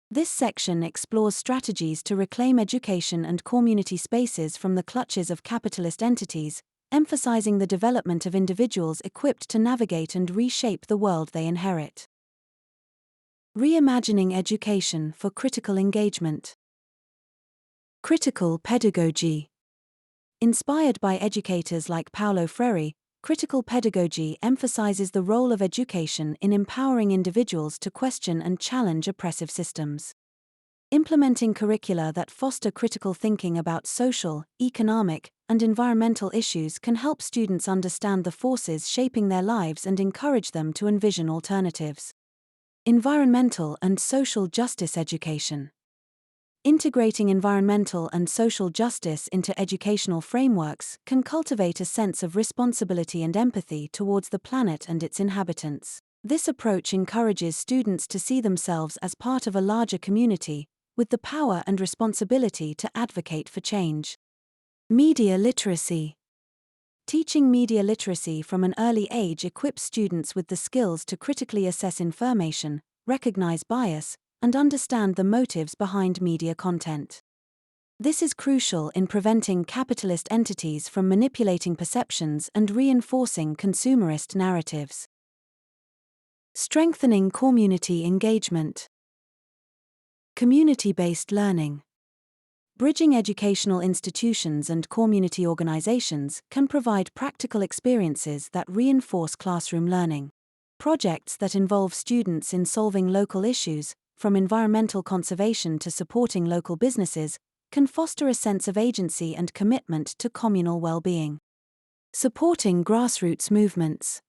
This section explores strategies to reclaim education and community spaces from the clutches of capitalist entities, emphasizing the development of individuals equipped to navigate and reshape the world they inherit. Reimagining education for critical engagement. Critical pedagogy. Inspired by educators like Paulo Freire, critical pedagogy emphasizes the role of education in empowering individuals to question and challenge oppressive systems. Implementing curricula that foster critical thinking about social, economic, and environmental issues can help students understand the forces shaping their lives and encourage them to envision alternatives. Environmental and social justice education. Integrating environmental and social justice into educational frameworks can cultivate a sense of responsibility and empathy towards the planet and its inhabitants. This approach encourages students to see themselves as part of a larger community, with the power and responsibility to advocate for change. Media literacy. Teaching media literacy from an early age equips students with the skills to critically assess information, recognize bias, and understand the motives behind media content. This is crucial in preventing capitalist entities from manipulating perceptions and reinforcing consumerist narratives. Strengthening community engagement. Community-based learning. Bridging educational institutions and community organizations can provide practical experiences that reinforce classroom learning. Projects that involve students in solving local issues, from environmental conservation to supporting local businesses, can foster a sense of agency and commitment to communal well-being. Supporting grassroots movements.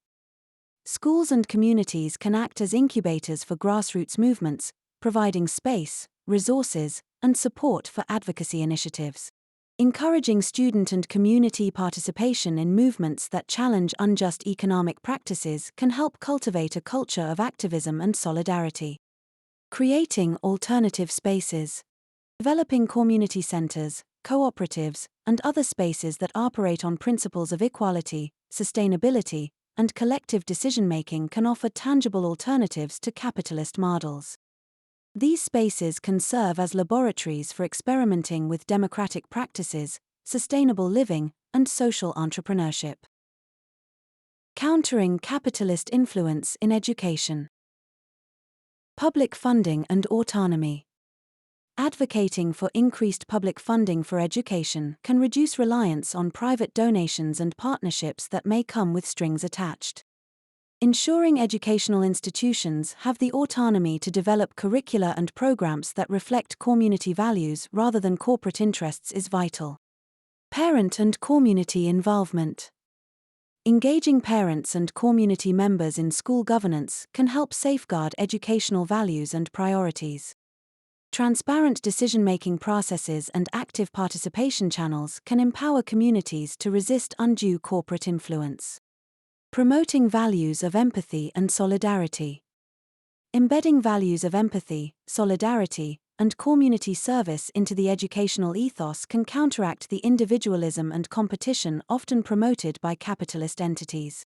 Schools and communities can act as incubators for grassroots movements, providing space, resources, and support for advocacy initiatives. Encouraging student and community participation in movements that challenge unjust economic practices can help cultivate a culture of activism and solidarity. Creating alternative spaces. Developing community centers, cooperatives, and other spaces that operate on principles of equality, sustainability, and collective decision-making can offer tangible alternatives to capitalist models. These spaces can serve as laboratories for experimenting with democratic practices, sustainable living, and social entrepreneurship. Countering capitalist influence in education. Public funding and autonomy. Advocating for increased public funding for education can reduce reliance on private donations and partnerships that may come with strings attached. Ensuring educational institutions have the autonomy to develop curricula and programs that reflect community values rather than corporate interests is vital. Parent and community involvement. Engaging parents and community members in school governance can help safeguard educational values and priorities. Transparent decision-making processes and active participation channels can empower communities to resist undue corporate influence. Promoting values of empathy and solidarity. Embedding values of empathy, solidarity, and community service into the educational ethos can counteract the individualism and competition often promoted by capitalist entities.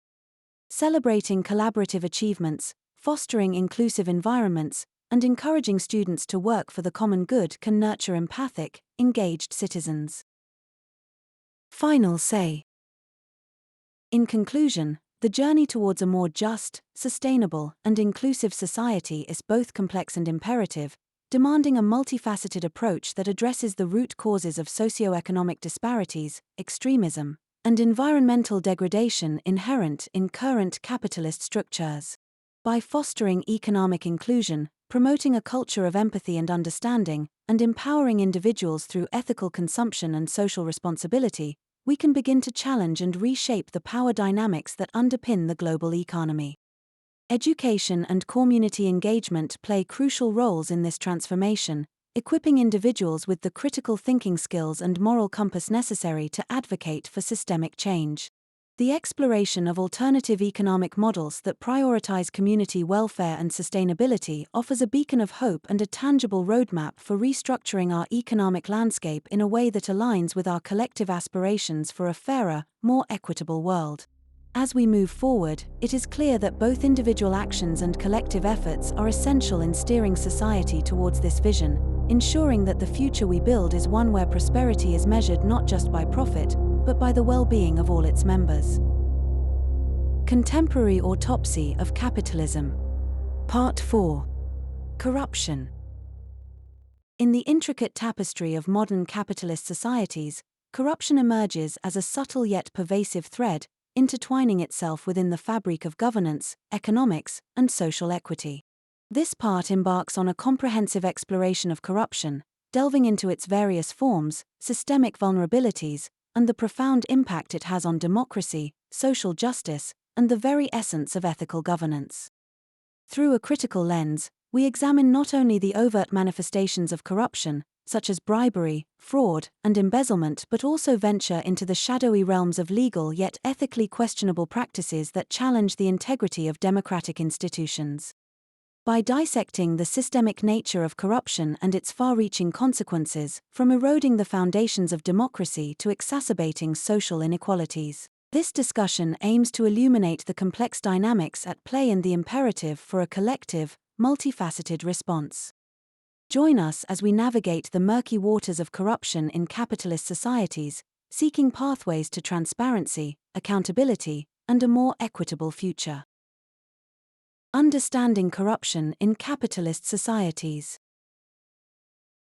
Celebrating collaborative achievements, fostering inclusive environments, and encouraging students to work for the common good can nurture empathic, engaged citizens. Final say. In conclusion, The journey towards a more just, sustainable, and inclusive society is both complex and imperative, demanding a multifaceted approach that addresses the root causes of socio-economic disparities, extremism, and environmental degradation inherent in current capitalist structures. By fostering economic inclusion, promoting a culture of empathy and understanding, and empowering individuals through ethical consumption and social responsibility, we can begin to challenge and reshape the power dynamics that underpin the global economy. Education and community engagement play crucial roles in this transformation, equipping individuals with the critical thinking skills and moral compass necessary to advocate for systemic change. The exploration of alternative economic models that prioritize community welfare and sustainability offers a beacon of hope and a tangible roadmap for restructuring our economic landscape in a way that aligns with our collective aspirations for a fairer, more equitable world. As we move forward, it is clear that both individual actions and collective efforts are essential in steering society towards this vision, ensuring that the future we build is one where prosperity is measured not just by profit, but by the well-being of all its members. Contemporary Autopsy of Capitalism. Part 4. Corruption. In the intricate tapestry of modern capitalist societies, corruption emerges as a subtle yet pervasive thread, intertwining itself within the fabric of governance, economics, and social equity. This part embarks on a comprehensive exploration of corruption, delving into its various forms, systemic vulnerabilities, and the profound impact it has on democracy, social justice, and the very essence of ethical governance. Through a critical lens, we examine not only the overt manifestations of corruption, such as bribery, fraud, and embezzlement, but also venture into the shadowy realms of legal yet ethically questionable practices that challenge the integrity of democratic institutions. By dissecting the systemic nature of corruption and its far-reaching consequences, from eroding the foundations of democracy to exacerbating social inequalities, this discussion aims to illuminate the complex dynamics at play and the imperative for a collective, multifaceted response. Join us as we navigate the murky waters of corruption in capitalist societies, seeking pathways to transparency, accountability, and a more equitable future. Understanding corruption in capitalist societies.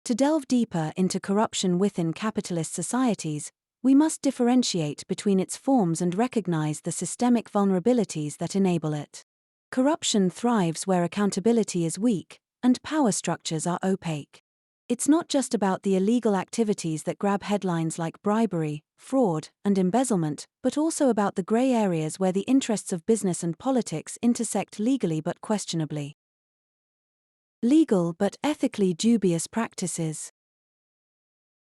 To delve deeper into corruption within capitalist societies, we must differentiate between its forms and recognize the systemic vulnerabilities that enable it. Corruption thrives where accountability is weak, and power structures are opaque. It's not just about the illegal activities that grab headlines like bribery, fraud, and embezzlement, but also about the grey areas where the interests of business and politics intersect legally but questionably. Legal but ethically dubious practices.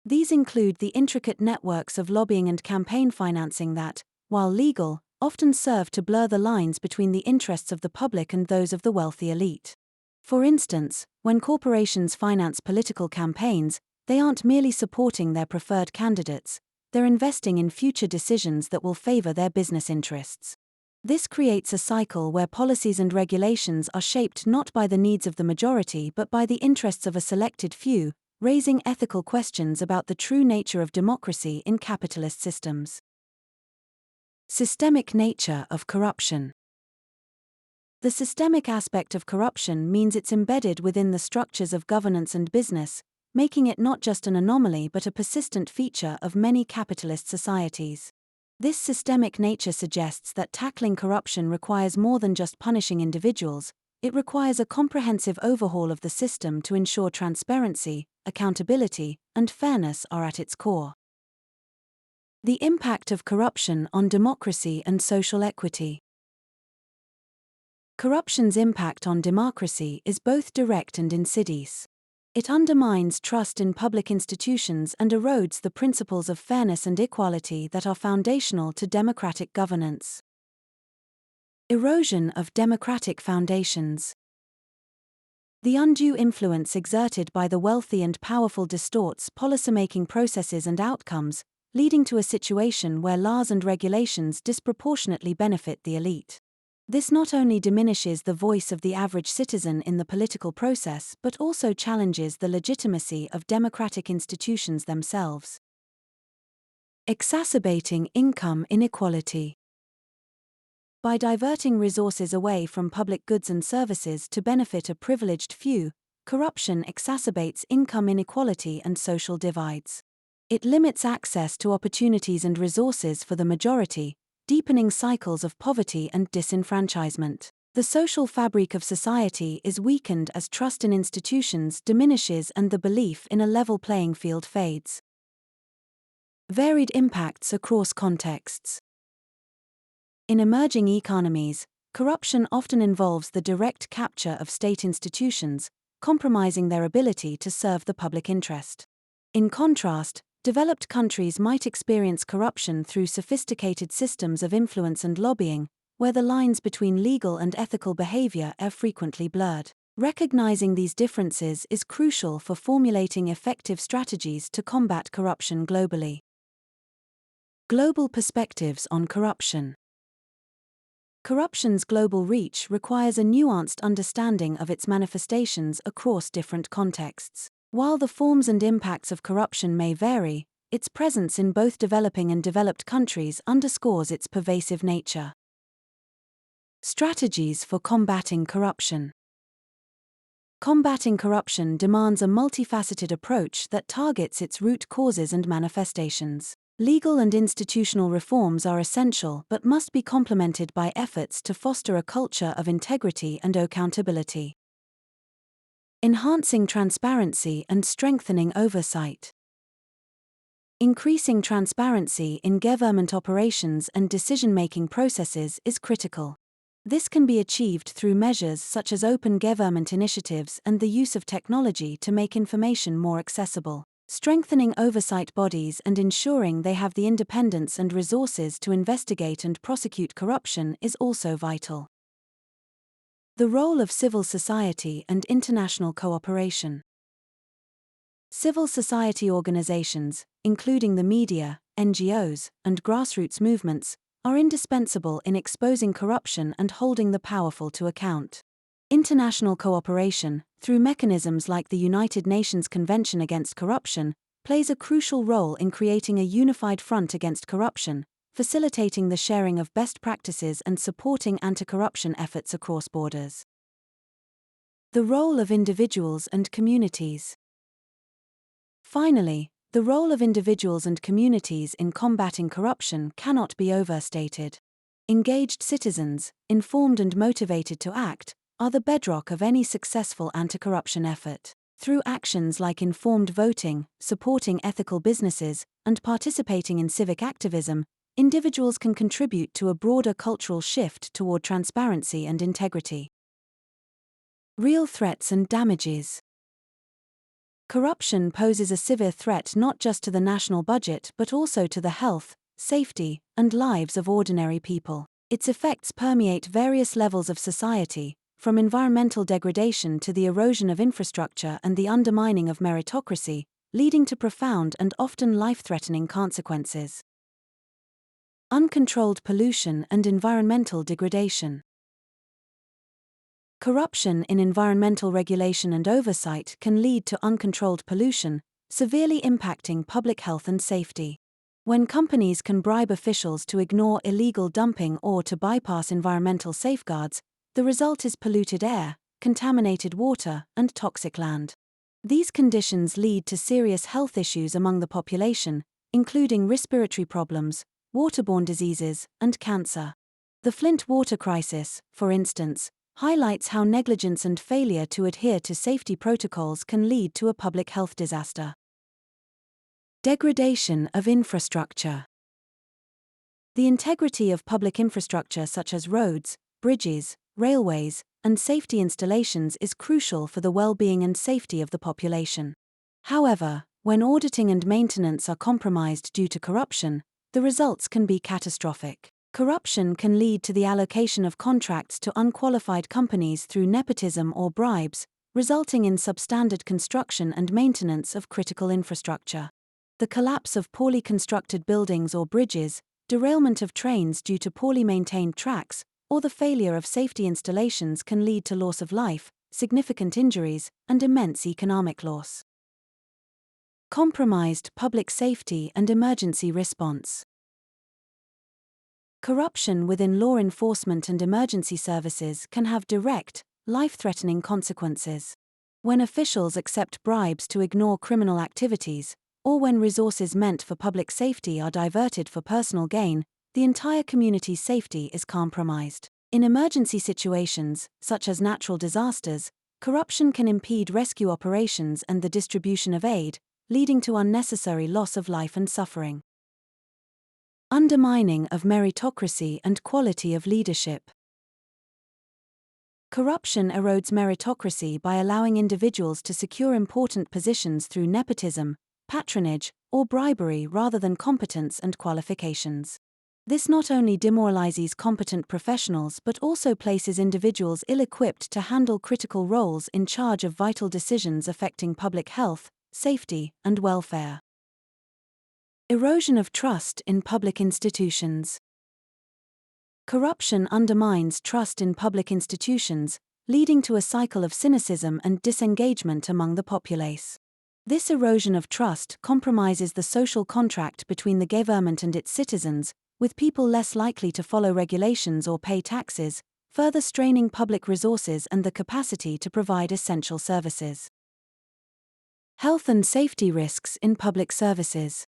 These include the intricate networks of lobbying and campaign financing that, while legal, often serve to blur the lines between the interests of the public and those of the wealthy elite. For instance, when corporations finance political campaigns, they aren't merely supporting their preferred candidates, they're investing in future decisions that will favor their business interests. This creates a cycle where policies and regulations are shaped not by the needs of the majority but by the interests of a selected few, raising ethical questions about the true nature of democracy in capitalist systems. Systemic nature of corruption. The systemic aspect of corruption means it's embedded within the structures of governance and business, making it not just an anomaly but a persistent feature of many capitalist societies. This systemic nature suggests that tackling corruption requires more than just punishing individuals, it requires a comprehensive overhaul of the system to ensure transparency, accountability, and fairness are at its core. The impact of corruption on democracy and social equity. Corruption's impact on democracy is both direct and insidious. It undermines trust in public institutions and erodes the principles of fairness and equality that are foundational to democratic governance. Erosion of democratic foundations. The undue influence exerted by the wealthy and powerful distorts policymaking processes and outcomes, leading to a situation where laws and regulations disproportionately benefit the elite. This not only diminishes the voice of the average citizen in the political process but also challenges the legitimacy of democratic institutions themselves. Exacerbating income inequality. By diverting resources away from public goods and services to benefit a privileged few, corruption exacerbates income inequality and social divides. It limits access to opportunities and resources for the majority, deepening cycles of poverty and disenfranchisement. The social fabric of society is weakened as trust in institutions diminishes and the belief in a level playing field fades. Varied impacts across contexts. In emerging economies, corruption often involves the direct capture of state institutions, compromising their ability to serve the public interest. In contrast, developed countries might experience corruption through sophisticated systems of influence and lobbying, where the lines between legal and ethical behavior are frequently blurred. Recognizing these differences is crucial for formulating effective strategies to combat corruption globally. Global perspectives on corruption. Corruption's global reach requires a nuanced understanding of its manifestations across different contexts. While the forms and impacts of corruption may vary, its presence in both developing and developed countries underscores its pervasive nature. Strategies for combating corruption. Combating corruption demands a multifaceted approach that targets its root causes and manifestations. Legal and institutional reforms are essential but must be complemented by efforts to foster a culture of integrity and accountability. Enhancing transparency and strengthening oversight. Increasing transparency in government operations and decision-making processes is critical. This can be achieved through measures such as open government initiatives and the use of technology to make information more accessible. Strengthening oversight bodies and ensuring they have the independence and resources to investigate and prosecute corruption is also vital. The role of civil society and international cooperation. Civil society organizations, including the media, NGOs, and grassroots movements, are indispensable in exposing corruption and holding the powerful to account. International cooperation, through mechanisms like the United Nations Convention Against Corruption, plays a crucial role in creating a unified front against corruption, facilitating the sharing of best practices and supporting anti-corruption efforts across borders. The role of individuals and communities. Finally, the role of individuals and communities in combating corruption cannot be overstated. Engaged citizens, informed and motivated to act, are the bedrock of any successful anti-corruption effort. Through actions like informed voting, supporting ethical businesses, and participating in civic activism, individuals can contribute to a broader cultural shift toward transparency and integrity. Real threats and damages. Corruption poses a severe threat not just to the national budget but also to the health, safety, and lives of ordinary people. Its effects permeate various levels of society, from environmental degradation to the erosion of infrastructure and the undermining of meritocracy, leading to profound and often life-threatening consequences. Uncontrolled pollution and environmental degradation. Corruption in environmental regulation and oversight can lead to uncontrolled pollution, severely impacting public health and safety. When companies can bribe officials to ignore illegal dumping or to bypass environmental safeguards, the result is polluted air, contaminated water, and toxic land. These conditions lead to serious health issues among the population, including respiratory problems, waterborne diseases, and cancer. The Flint water crisis, for instance, highlights how negligence and failure to adhere to safety protocols can lead to a public health disaster. Degradation of infrastructure. The integrity of public infrastructure such as roads, bridges, railways, and safety installations is crucial for the well-being and safety of the population. However, when auditing and maintenance are compromised due to corruption, the results can be catastrophic. Corruption can lead to the allocation of contracts to unqualified companies through nepotism or bribes, resulting in substandard construction and maintenance of critical infrastructure. The collapse of poorly constructed buildings or bridges, derailment of trains due to poorly maintained tracks, or the failure of safety installations can lead to loss of life, significant injuries, and immense economic loss. Compromised public safety and emergency response. Corruption within law enforcement and emergency services can have direct, life-threatening consequences. When officials accept bribes to ignore criminal activities, or when resources meant for public safety are diverted for personal gain, the entire community's safety is compromised. In emergency situations, such as natural disasters, corruption can impede rescue operations and the distribution of aid, leading to unnecessary loss of life and suffering. Undermining of meritocracy and quality of leadership. Corruption erodes meritocracy by allowing individuals to secure important positions through nepotism, patronage, or bribery rather than competence and qualifications. This not only demoralizes competent professionals but also places individuals ill-equipped to handle critical roles in charge of vital decisions affecting public health, safety, and welfare. Erosion of trust in public institutions. Corruption undermines trust in public institutions, leading to a cycle of cynicism and disengagement among the populace. This erosion of trust compromises the social contract between the government and its citizens, with people less likely to follow regulations or pay taxes, further straining public resources and the capacity to provide essential services. Health and safety risks in public services.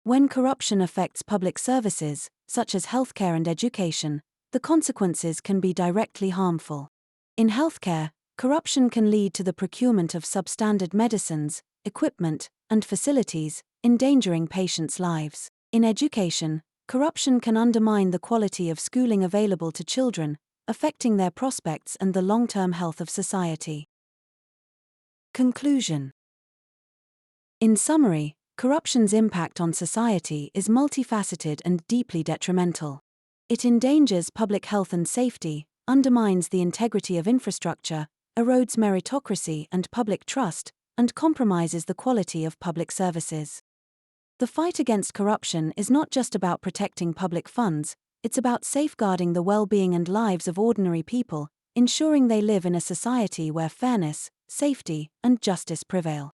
When corruption affects public services, such as healthcare and education, the consequences can be directly harmful. In healthcare, corruption can lead to the procurement of substandard medicines, equipment, and facilities, endangering patients' lives. In education, corruption can undermine the quality of schooling available to children, affecting their prospects and the long-term health of society. Conclusion. In summary, corruption's impact on society is multifaceted and deeply detrimental. It endangers public health and safety, undermines the integrity of infrastructure, erodes meritocracy and public trust, and compromises the quality of public services. The fight against corruption is not just about protecting public funds, it's about safeguarding the well-being and lives of ordinary people, ensuring they live in a society where fairness, safety, and justice prevail.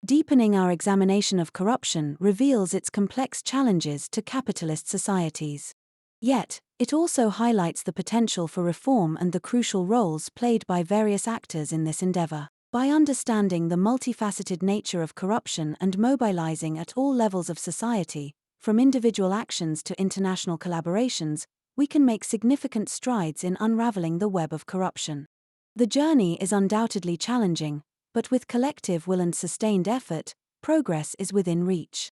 Deepening our examination of corruption reveals its complex challenges to capitalist societies. Yet, it also highlights the potential for reform and the crucial roles played by various actors in this endeavor. By understanding the multifaceted nature of corruption and mobilizing at all levels of society, from individual actions to international collaborations, we can make significant strides in unraveling the web of corruption. The journey is undoubtedly challenging, but with collective will and sustained effort, progress is within reach.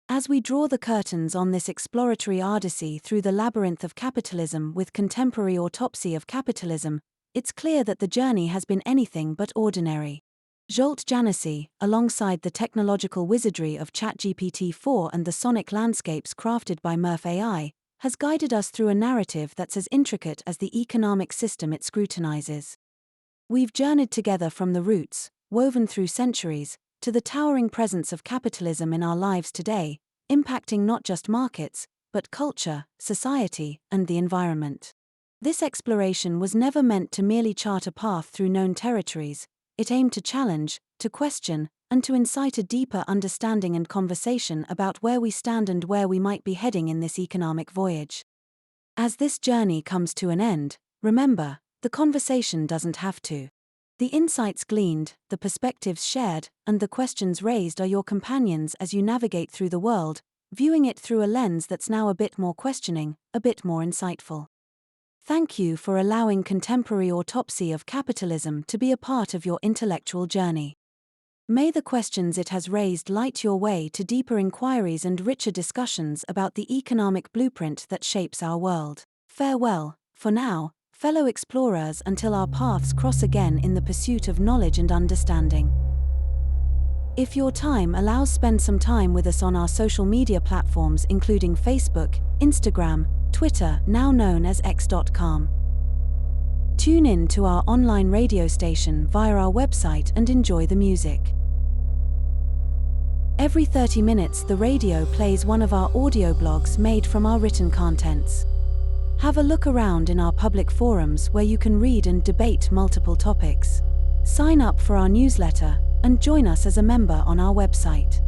As we draw the curtains on this exploratory odyssey through the labyrinth of capitalism with contemporary autopsy of capitalism, it's clear that the journey has been anything but ordinary. Zsolt Janossy, alongside the technological wizardry of ChatGPT-4 and the sonic landscapes crafted by Murf.ai, has guided us through a narrative that's as intricate as the economic system it scrutinizes. We've journeyed together from the roots, woven through centuries, to the towering presence of capitalism in our lives today, impacting not just markets, but culture, society, and the environment. This exploration was never meant to merely chart a path through known territories, it aimed to challenge, to question, and to incite a deeper understanding and conversation about where we stand and where we might be heading in this economic voyage. As this journey comes to an end, remember, the conversation doesn't have to. The insights gleaned, the perspectives shared, and the questions raised are your companions as you navigate through the world, viewing it through a lens that's now a bit more questioning, a bit more insightful. Thank you for allowing contemporary autopsy of capitalism to be a part of your intellectual journey. May the questions it has raised light your way to deeper inquiries and richer discussions about the economic blueprint that shapes our world. Farewell, for now, fellow explorers, until our paths cross again in the pursuit of knowledge and understanding. If your time allows, spend some time with us on our social media platforms including Facebook, Instagram, Twitter, now known as X.com. Tune in to our online radio station via our website and enjoy the music. Every 30 minutes the radio plays one of our audio blogs made from our written contents. Have a look around in our public forums where you can read and debate multiple topics. Sign up for our newsletter and join us as a member on our website.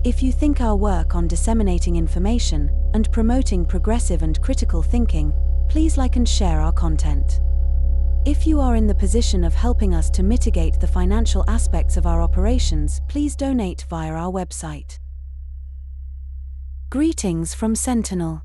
If you think our work on disseminating information and promoting progressive and critical thinking, please like and share our content. If you are in the position of helping us to mitigate the financial aspects of our operations, please donate via our website. Greetings from Sentinel.